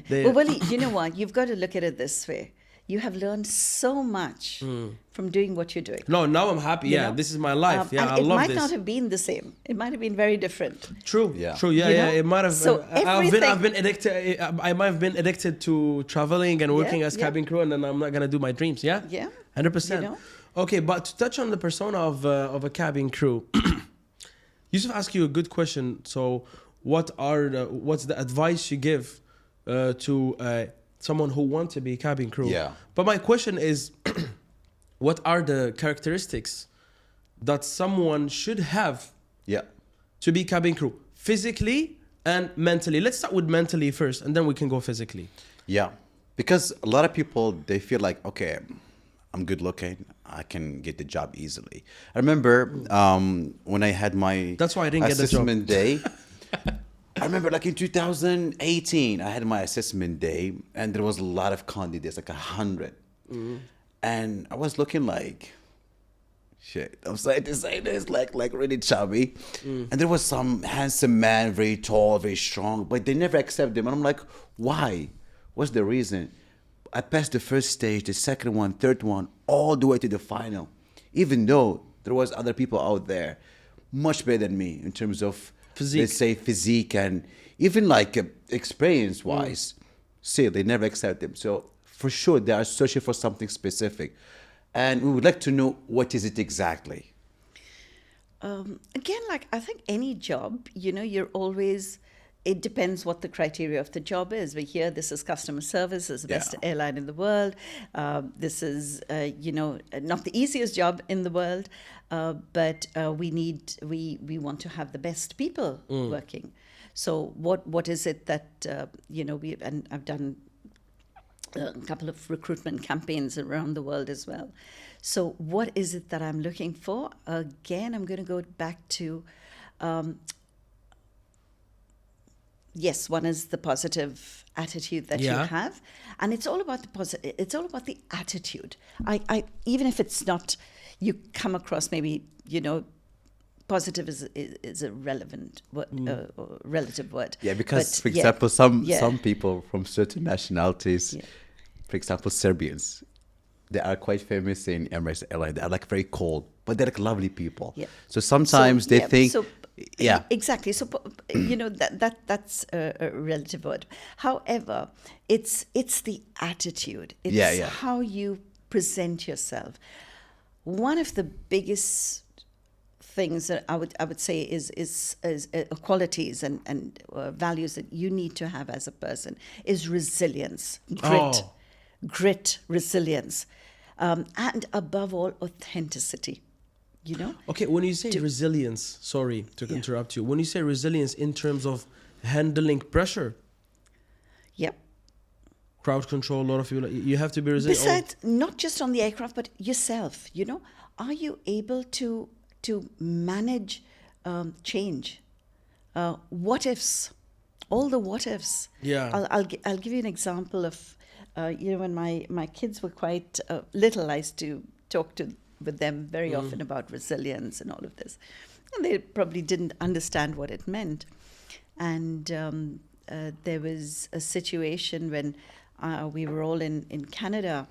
C: Well, Wally, you know what? You've got to look at it this way. You have learned so much from doing what you're doing.
A: No, now I'm happy.
C: You
A: Yeah,
C: know?
A: this is my life. Yeah,
C: And
A: I
C: it
A: love
C: might
A: this.
C: not have been the same. It might have been very different.
A: True.
B: Yeah.
A: True. Yeah,
C: You
A: yeah.
C: know?
A: It might have.
C: So
A: I've been addicted. I might have been addicted to traveling and working
C: Yeah,
A: as
C: yeah.
A: cabin crew, and then I'm not gonna do my dreams. Yeah.
C: Yeah.
A: 100%.
C: You know?
A: Okay, but to touch on the persona of a cabin crew, Yusuf asked you a good question. So, what's the advice you give to someone who wants to be cabin crew?
B: Yeah.
A: But my question is, what are the characteristics that someone should have
B: Yeah.
A: to be cabin crew, physically and mentally? Let's start with mentally first, and then we can go physically.
B: Yeah, because a lot of people, they feel like, okay, I'm good looking, I can get the job easily. I remember when I had my
A: That's why I didn't get the job.
B: assessment day. I remember like in 2018, I had my assessment day, and there was a lot of candidates, like 100. And I was looking like, shit, I'm sorry to say this, like really chubby. And there was some handsome man, very tall, very strong, but they never accept them. And I'm like, why? What's the reason? I passed the first stage, the second one, third one, all the way to the final. Even though there was other people out there much better than me in terms of
A: Physique.
B: let's say physique and even like experience wise. Still, they never accept them. So for sure, they are searching for something specific. And we would like to know what is it exactly.
C: Again, like I think any job, you know, you're always, it depends what the criteria of the job is. We hear this is customer service, this is the best airline in the world. This is, not the easiest job in the world, but we want to have the best people working. So what is it that, and I've done a couple of recruitment campaigns around the world as well. So what is it that I'm looking for? Again, I'm going to go back to, yes, one is the positive attitude that you have, and it's all about the it's all about the attitude. I even if it's not, you come across maybe, positive is a relevant word, or relative word.
B: Yeah, because
C: But
B: for example,
C: yeah.
B: some people from certain nationalities, for example, Serbians, they are quite famous in Emirates Airlines. They are like very cold, but they're like lovely people.
C: Yeah.
B: So sometimes they think,
C: exactly. So that's a relative word. However, it's the attitude. It's how you present yourself. One of the biggest things that I would say is qualities and values that you need to have as a person is resilience, grit, resilience, and above all, authenticity.
A: Okay, when you say resilience, sorry to interrupt you. When you say resilience in terms of handling pressure, crowd control, a lot of people, you have to be resilient.
C: Besides, not just on the aircraft, but yourself. Are you able to manage change? What ifs? All the what ifs.
A: Yeah.
C: I'll give you an example of, when my kids were quite little, I used to talk with them very often about resilience and all of this. And they probably didn't understand what it meant. And there was a situation when we were all in Canada,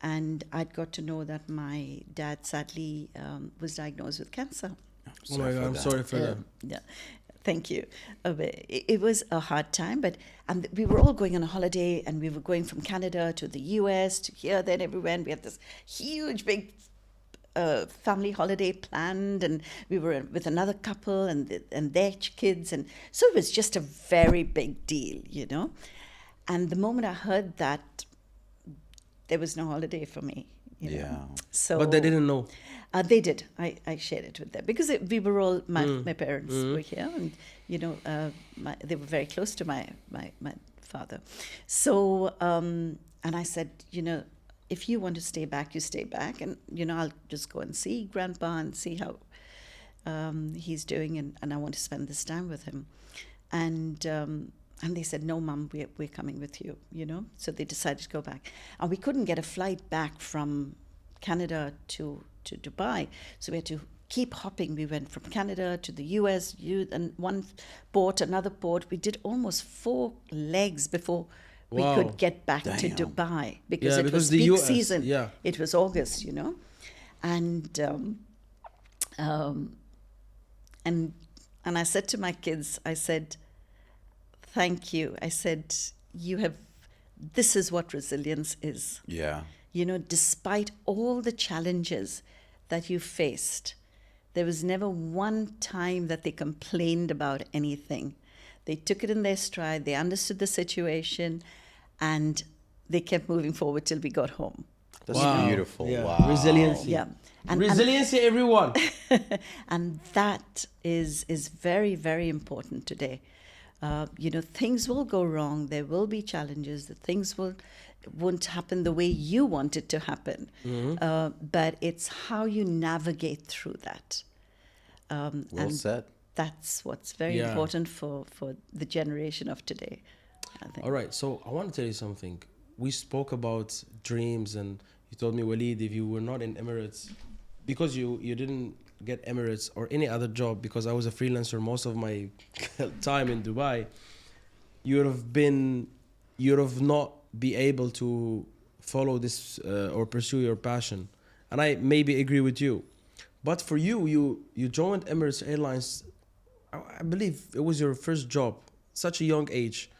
C: and I'd got to know that my dad sadly was diagnosed with cancer.
A: Oh my God, I'm sorry for that.
C: Yeah, thank you. It was a hard time, and we were all going on a holiday, and we were going from Canada to the US to here, then everywhere, and we had this huge, big family holiday planned, and we were with another couple and their kids, and so it was just a very big deal, you know. And the moment I heard that, there was no holiday for me. You know?
B: Yeah.
C: So,
A: But they didn't know.
C: They did. I shared it with them because we were all my parents were here, and you know they were very close to my father. So and I said, you know, if you want to stay back, you stay back, and you know I'll just go and see Grandpa and see how he's doing, and I want to spend this time with him. And they said, no, Mum, we're coming with you, you know. So they decided to go back, and we couldn't get a flight back from Canada to Dubai, so we had to keep hopping. We went from Canada to the US, and one port, another port. We did almost 4 legs before we could get back to Dubai, because it was
A: the
C: peak
A: US,
C: season.
A: yeah.
C: It was August, you know, and I said to my kids, I said, thank you. I said, this is what resilience is.
B: Yeah.
C: You know, despite all the challenges that you faced, there was never one time that they complained about anything. They took it in their stride, they understood the situation, and they kept moving forward till we got home.
B: That's beautiful.
A: Yeah.
B: Wow.
A: Resiliency.
C: Yeah.
A: Resiliency, everyone.
C: And that is very, very important today. You know, things will go wrong. There will be challenges. The things won't happen the way you want it to happen. But it's how you navigate through that.
B: Well said.
C: That's what's very important for the generation of today, I think.
A: All right, so I want to tell you something. We spoke about dreams, and you told me, Waleed, if you were not in Emirates, because you didn't get Emirates or any other job, because I was a freelancer most of my time in Dubai, you'd have not be able to follow this or pursue your passion. And I maybe agree with you. But for you joined Emirates Airlines, I believe it was your first job, such a young age.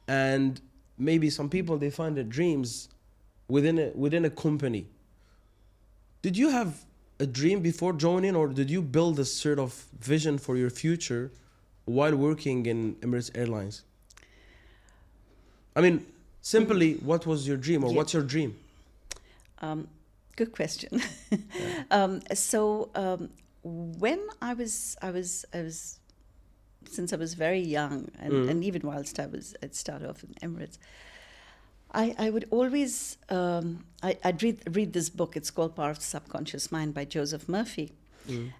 A: And maybe some people, they find their dreams within a company. Did you have a dream before joining, or did you build a sort of vision for your future while working in Emirates Airlines? I mean, simply, what was your dream, or what's your dream?
C: Good question. When I was since I was very young, and even whilst I'd started off in Emirates, I would always I'd read this book. It's called Power of the Subconscious Mind by Joseph Murphy.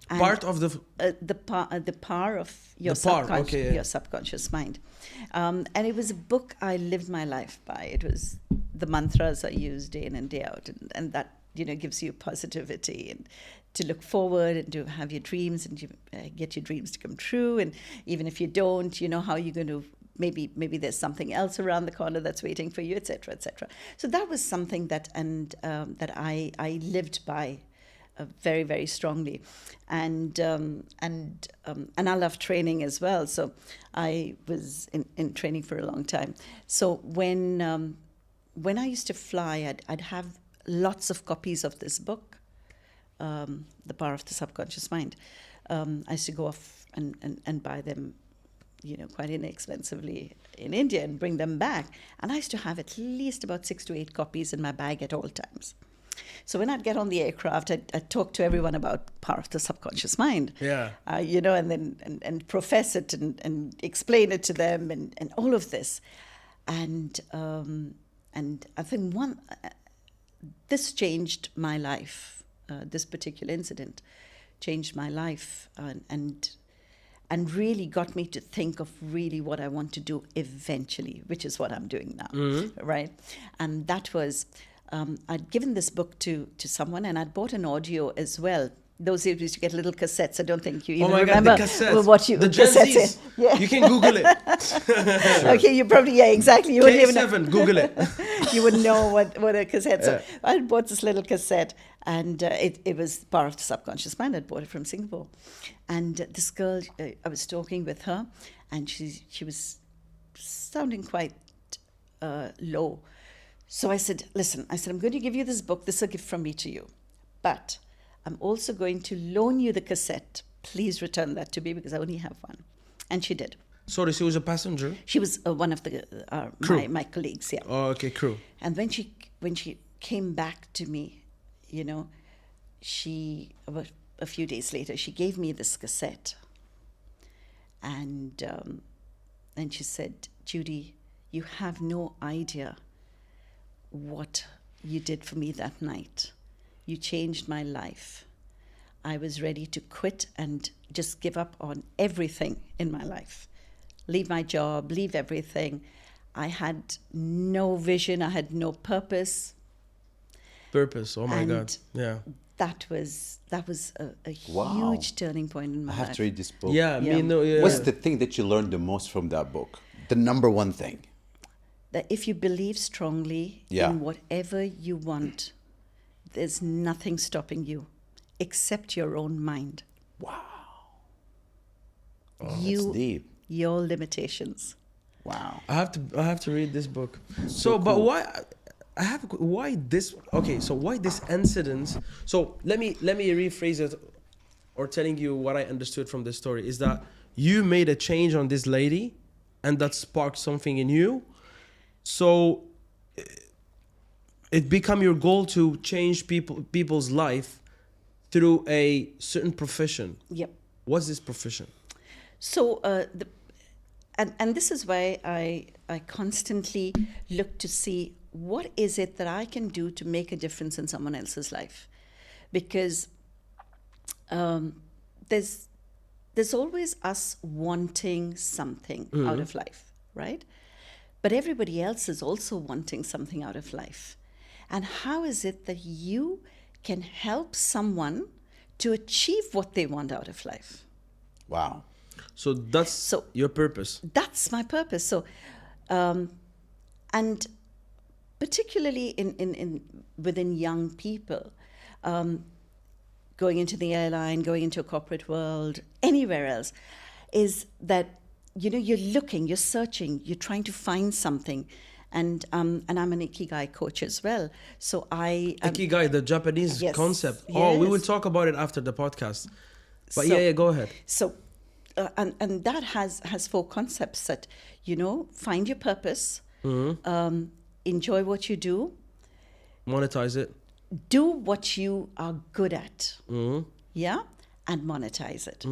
A: Part of
C: the power of your subconscious mind, and it was a book I lived my life by. It was the mantras I used day in and day out, and that, you know, gives you positivity and to look forward and to have your dreams and you get your dreams to come true. And even if you don't, you know how you're going to, maybe there's something else around the corner that's waiting for you, etc., etc. So that was something that I lived by very, very strongly, and I love training as well. So I was in training for a long time. So when I used to fly, I'd have lots of copies of this book, The Power of the Subconscious Mind. I used to go off and buy them, you know, quite inexpensively in India and bring them back. And I used to have at least about 6 to 8 copies in my bag at all times. So when I'd get on the aircraft, I'd talk to everyone about Power of the Subconscious Mind.
A: Yeah.
C: You know, and then profess it and explain it to them and all of this. And I think this changed my life. This particular incident changed my life and really got me to think of really what I want to do eventually, which is what I'm doing now, right? And that was, I'd given this book to someone, and I'd bought an audio as well those days we used to get little cassettes. I don't think you even
A: Oh my God,
C: remember
A: the cassettes.
C: what you
A: The Gen
C: cassettes
A: Zs.
C: in. Yeah.
A: You can Google it.
C: Okay, you probably exactly. You wouldn't even know.
A: K7, Google it.
C: You wouldn't know what a cassette. So I bought this little cassette, and it was part of the subconscious mind. I bought it from Singapore, and this girl, I was talking with her, and she was sounding quite low. So I said, listen, I'm going to give you this book. This is a gift from me to you, but I'm also going to loan you the cassette. Please return that to me because I only have one. And she did.
A: Sorry, she was a passenger?
C: She was one of the my colleagues, yeah.
A: Oh, okay, crew.
C: And when she came back to me, you know, she about a few days later, she gave me this cassette, and she said, Judi, you have no idea what you did for me that night. You changed my life. I was ready to quit and just give up on everything in my life. Leave my job, leave everything. I had no vision, I had no purpose.
A: Purpose, oh my
C: And
A: God. Yeah.
C: That was a
B: Wow.
C: huge turning point in my
B: I
C: life.
B: have to read this book.
A: Yeah,
C: Yeah.
A: me no, yeah.
B: What's the thing that you learned the most from that book? The number one thing.
C: That if you believe strongly
B: Yeah.
C: in whatever you want, there's nothing stopping you except your own mind.
B: Wow.
C: You,
B: That's deep.
C: your limitations.
B: Wow.
A: I have to read this book. So, but
B: cool.
A: why this? Okay, so why this incident? So let me rephrase it, or telling you what I understood from the story is that you made a change on this lady, and that sparked something in you. So it become your goal to change people's life through a certain profession.
C: Yep.
A: What's this profession?
C: So and this is why I constantly look to see what is it that I can do to make a difference in someone else's life, because there's always us wanting something out of life, right? But everybody else is also wanting something out of life. And how is it that you can help someone to achieve what they want out of life?
B: Wow.
A: So that's your purpose.
C: That's my purpose. So, and particularly in within young people, going into the airline, going into a corporate world, anywhere else, is that, you know, you're looking, you're searching, you're trying to find something. And I'm an Ikigai coach as well. So
A: Ikigai, the Japanese
C: Yes,
A: concept. Oh, we will
C: yes.
A: talk about it after the podcast. But
C: So-
A: yeah, go ahead.
C: So, and that has 4 concepts that, you know, find your purpose, enjoy what you do,
A: Monetize it.
C: do what you are good at, yeah, and monetize it,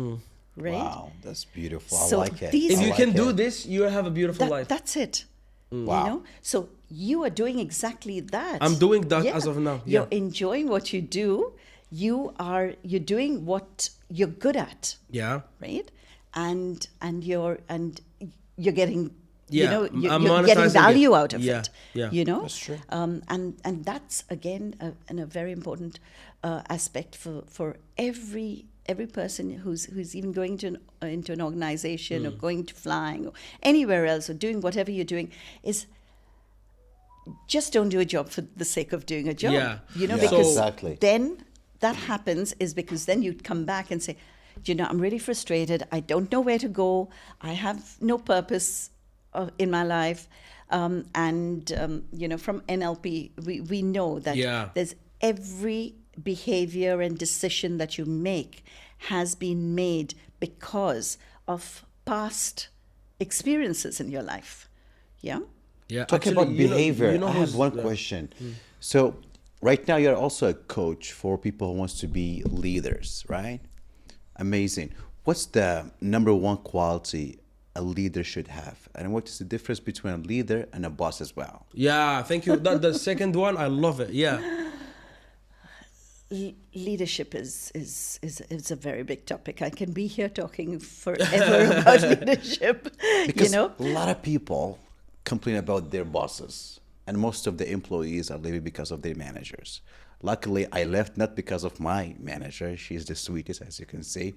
C: right?
B: Wow. That's beautiful.
C: So
B: I like it.
C: these-
A: If
B: I
A: you
B: like
A: can do
B: it.
A: this, you have a beautiful life.
C: That's it.
B: Wow.
C: You know, so you are doing exactly that.
A: I'm doing that as of now, yeah.
C: You're enjoying what you do. You're doing what you're good at,
A: Yeah.
C: right? And you're getting, you
A: Yeah,
C: know,
A: I'm
C: you're getting
A: monetizing
C: value
A: it.
C: out of
A: Yeah,
C: it.
A: yeah.
C: You know,
B: That's true.
C: And that's again a very important aspect for every person who's even going into an organization or going to flying or anywhere else or doing whatever you're doing, is just don't do a job for the sake of doing a job.
A: Yeah.
C: You know,
B: Yeah,
C: because
B: exactly.
C: then that happens is because then you come back and say, you know, I'm really frustrated. I don't know where to go. I have no purpose in my life. You know, from NLP, we know that
A: Yeah.
C: there's every behavior and decision that you make has been made because of past experiences in your life. Yeah.
A: Yeah.
B: Talking
A: Actually,
B: about behavior,
A: you know
B: I have
A: who's-
B: one
A: yeah.
B: question. So right now you're also a coach for people who wants to be leaders, right? Amazing. What's the number one quality a leader should have? And what is the difference between a leader and a boss as well?
A: Yeah, thank you. The second one, I love it. Yeah.
C: Leadership is a very big topic. I can be here talking forever about leadership.
B: Because
C: you know,
B: a lot of people complain about their bosses, and most of the employees are leaving because of their managers. Luckily, I left not because of my manager. She's the sweetest, as you can see.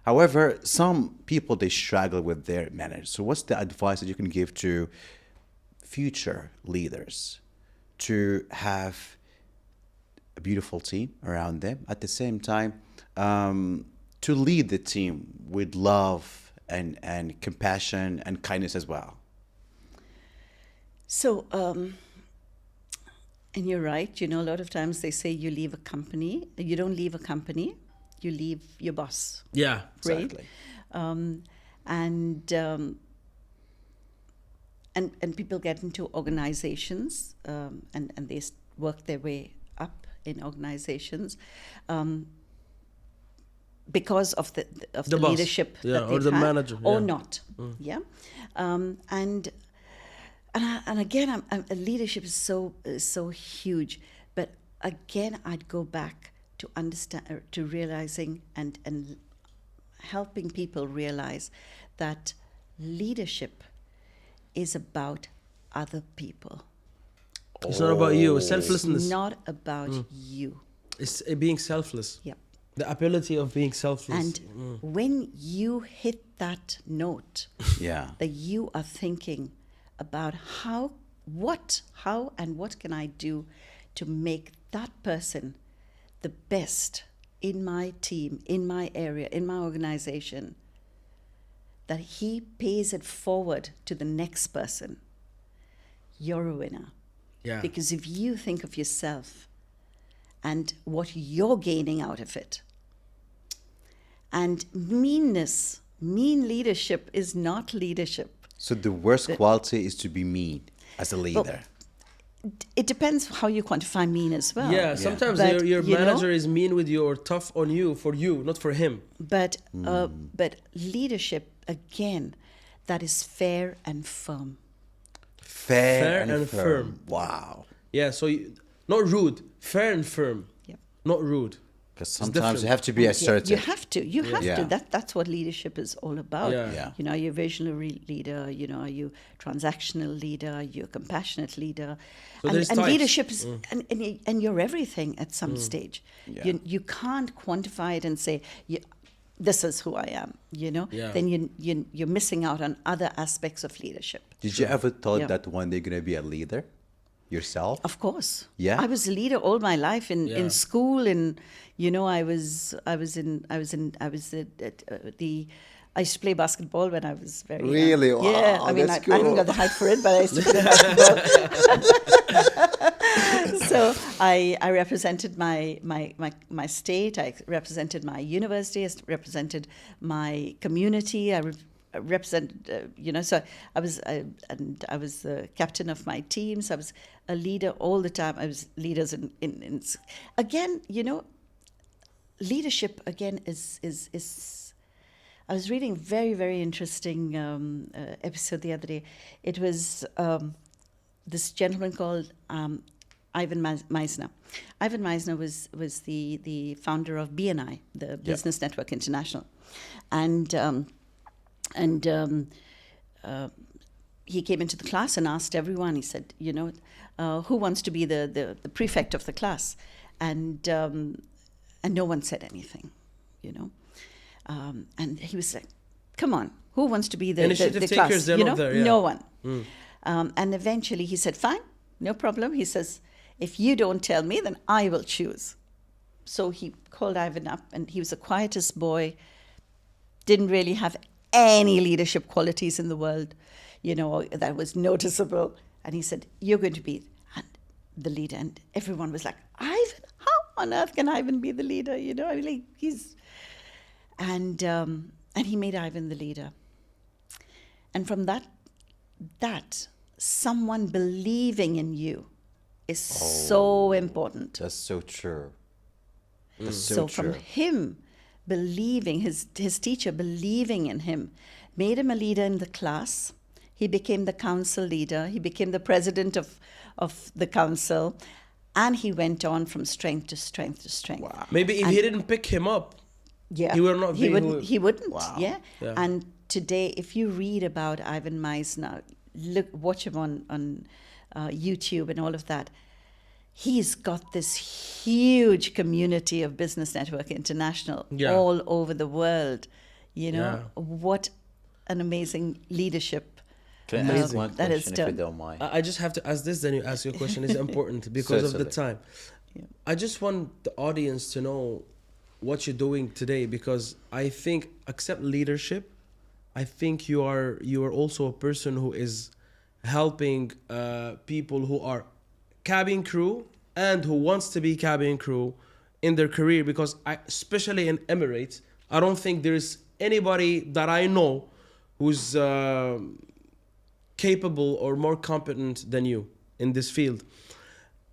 B: However, some people, they struggle with their manager. So what's the advice that you can give to future leaders to have a beautiful team around them, at the same time to lead the team with love and compassion and kindness as well?
C: So, and you're right, a lot of times they say you leave a company, you don't leave a company, you leave your boss.
A: Yeah,
C: Right?
B: Exactly.
C: And people get into organizations and they work their way up in organizations because of the
A: boss.
C: leadership
A: Yeah,
C: that
A: or
C: they've
A: the
C: had,
A: manager,
C: or
A: yeah.
C: not. Yeah, and again, leadership is so huge. But again, I'd go back to understand, to realizing and helping people realize that leadership is about other people.
A: It's not about you. It's
C: It's
A: selflessness.
C: not about you.
A: It's being selfless.
C: Yep.
A: The ability of being selfless.
C: And when you hit that note,
B: Yeah.
C: that you are thinking about how and what can I do to make that person the best in my team, in my area, in my organization, that he pays it forward to the next person, you're a winner.
A: Yeah.
C: Because if you think of yourself and what you're gaining out of it, and mean leadership is not leadership.
B: So the worst quality is to be mean as a leader.
C: It depends how you quantify mean as well.
A: Yeah, sometimes
C: But,
A: your
C: you know,
A: manager is mean with you or tough on you, for you, not for him.
C: But leadership, again, that is fair and firm.
B: Fair
A: and
B: and
A: firm.
B: firm. Wow.
A: Yeah, so not rude, fair and firm.
C: Yep.
A: Not rude.
B: Because
A: different.
B: sometimes you have to be assertive.
C: You have to.
B: Yeah.
C: That's what leadership is all about.
A: Yeah.
B: Yeah.
C: You're a visionary leader. Are you transactional leader? You're a compassionate leader.
A: So there's
C: and
A: types.
C: leadership is, and you're everything at some stage.
B: Yeah.
C: You can't quantify it and say, this is who I am.
A: Yeah.
C: Then you're missing out on other aspects of leadership.
B: Did you ever thought
C: Yeah.
B: that one day you're going to be a leader yourself?
C: Of course.
B: Yeah?
C: I was a leader all my life
A: Yeah.
C: in school, and I used to play basketball when I was very young.
B: Really? Wow,
C: Yeah. I mean,
B: that's
C: I haven't
B: cool.
C: got the height for it, but I used to play basketball. So I represented my state. I represented my university. I represented my community. I represented, so I was the captain of my teams. I was a leader all the time. I was leaders in again, leadership again is I was reading a very, very interesting episode the other day. It was this gentleman called Ivan Meisner. Ivan Meisner was the founder of BNI, the Business Network International, and he came into the class and asked everyone. He said, who wants to be the prefect of the class? And no one said anything, and he was like, come on, who wants to be the
A: Initiative
C: the
A: takers,
C: class?
A: they're not there, yeah.
C: No one. And eventually he said, fine, no problem. He says, if you don't tell me, then I will choose. So he called Ivan up, and he was the quietest boy, didn't really have any leadership qualities in the world, that was noticeable. And he said, you're going to be the leader. And everyone was like, Ivan, how on earth can Ivan be the leader? I mean, he's... And he made Ivan the leader. And from that someone believing in you is so important.
B: That's so true. That's
C: So
B: true.
C: from him believing, his teacher believing in him, made him a leader in the class. He became the council leader. He became the president of the council. And he went on from strength to strength to strength.
B: Wow.
A: Maybe if he didn't pick him up,
C: Yeah,
A: he would not be who-
C: He wouldn't.
B: Wow.
C: Yeah?
A: Yeah.
C: And today, if you read about Ivan Meisner, watch him on YouTube and all of that. he's got this huge community of Business Network International
A: Yeah.
C: all over the world. You know,
A: Yeah.
C: what an amazing leadership
B: Can I ask one
C: that is
B: question if you
C: done.
B: don't mind?
A: I just have to ask this, then you ask your question. It's important because of the
B: Certainly.
A: time. I just want the audience to know what you're doing today, because I think, except leadership, I think you are also a person who is helping people who are cabin crew and who wants to be cabin crew in their career, because especially in Emirates, I don't think there's anybody that I know who's capable or more competent than you in this field.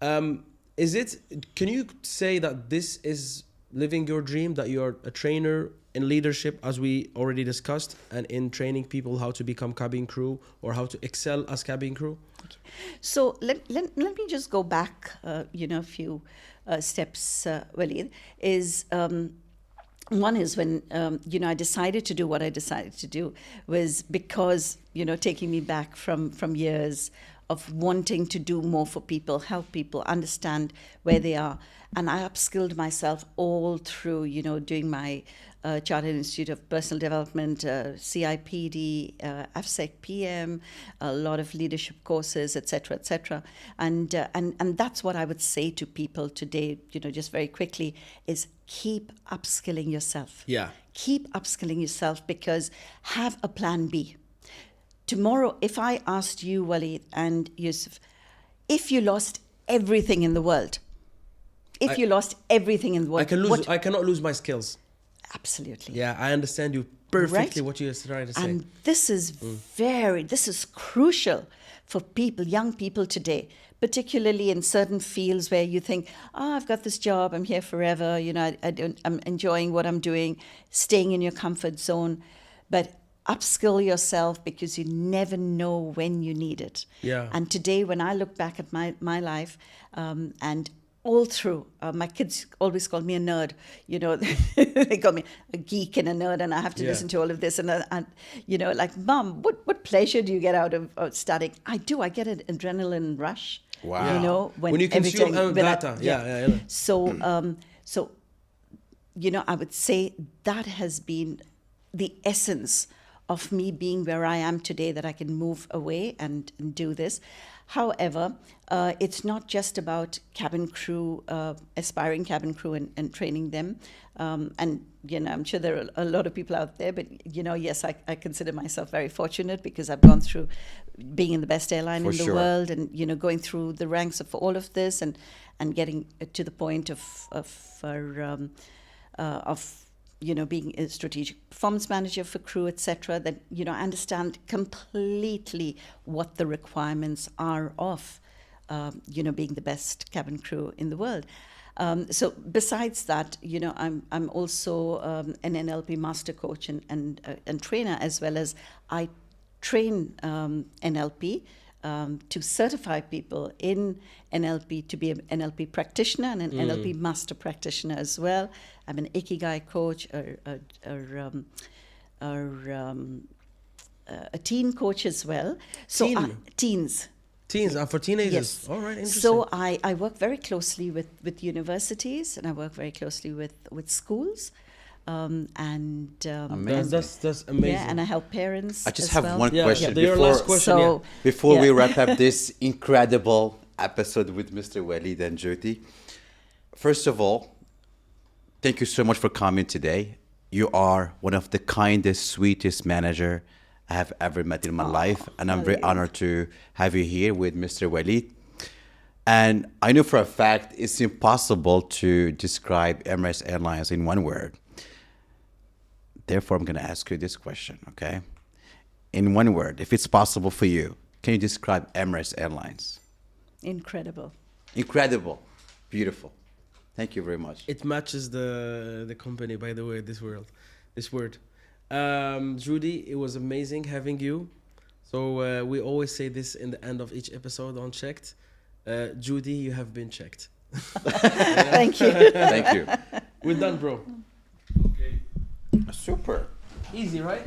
A: Can you say that this is living your dream, that you're a trainer in leadership, as we already discussed, and in training people how to become cabin crew or how to excel as cabin crew?
C: So let me just go back, a few steps, Walid. One is when, I decided to do what I decided to do was because, taking me back from years of wanting to do more for people, help people understand where they are. And I upskilled myself all through, doing my Chartered Institute of Personal Development, CIPD, AFSEC PM, a lot of leadership courses, etc., etc. And that's what I would say to people today, just very quickly, is keep upskilling yourself.
A: Yeah.
C: Keep upskilling yourself, because have a plan B. Tomorrow, if I asked you, Walid and Yusuf, if you lost everything in the world, I
A: cannot lose my skills.
C: Absolutely.
A: Yeah, I understand you perfectly,
C: Right?
A: what you're trying to say.
C: And this is crucial for people, young people today, particularly in certain fields where you think, I've got this job, I'm here forever, I'm enjoying what I'm doing, staying in your comfort zone. But upskill yourself, because you never know when you need it.
A: Yeah.
C: And today, when I look back at my life, and all through, my kids always call me a nerd. They call me a geek and a nerd, and I have to listen to all of this. And like, Mom, what pleasure do you get out of studying? I do. I get an adrenaline rush.
B: Wow.
A: When you consume data. Yeah.
C: So, I would say that has been the essence of me being where I am today, that I can move away and do this. However, it's not just about cabin crew, aspiring cabin crew and training them. And, I'm sure there are a lot of people out there, but, yes, I consider myself very fortunate, because I've gone through being in the best airline in the world, and, going through the ranks of all of this and getting to the point of being a strategic performance manager for crew, etc., that, I understand completely what the requirements are of, being the best cabin crew in the world. So besides that, I'm also an NLP master coach and trainer, as well as I train NLP to certify people in NLP to be an NLP practitioner and an NLP master practitioner as well. I'm an Ikigai coach, a teen coach as well. So teens.
A: Teens, for teenagers.
C: Yes.
A: All right, interesting.
C: So I work very closely with universities, and I work very closely with schools.
B: Amazing.
A: That's amazing.
C: Yeah, and I help parents.
B: I just
C: as
B: have
C: well.
B: one question
A: Your last question.
B: before we wrap up this incredible episode with Mr. Walid and Judi. First of all, thank you so much for coming today. You are one of the kindest, sweetest manager I have ever met in my life, and I'm very honored to have you here with Mr. Walid. And I know for a fact it's impossible to describe Emirates Airlines in one word. Therefore, I'm going to ask you this question, okay? In one word, if it's possible for you, can you describe Emirates Airlines?
C: Incredible.
B: Incredible. Beautiful. Thank you very much.
A: It matches the company, by the way, this word. Judi, it was amazing having you. So we always say this in the end of each episode on Checked. Judi, you have been checked.
C: Thank you.
B: Thank you.
A: We're done, bro.
B: Super.
A: Easy, right?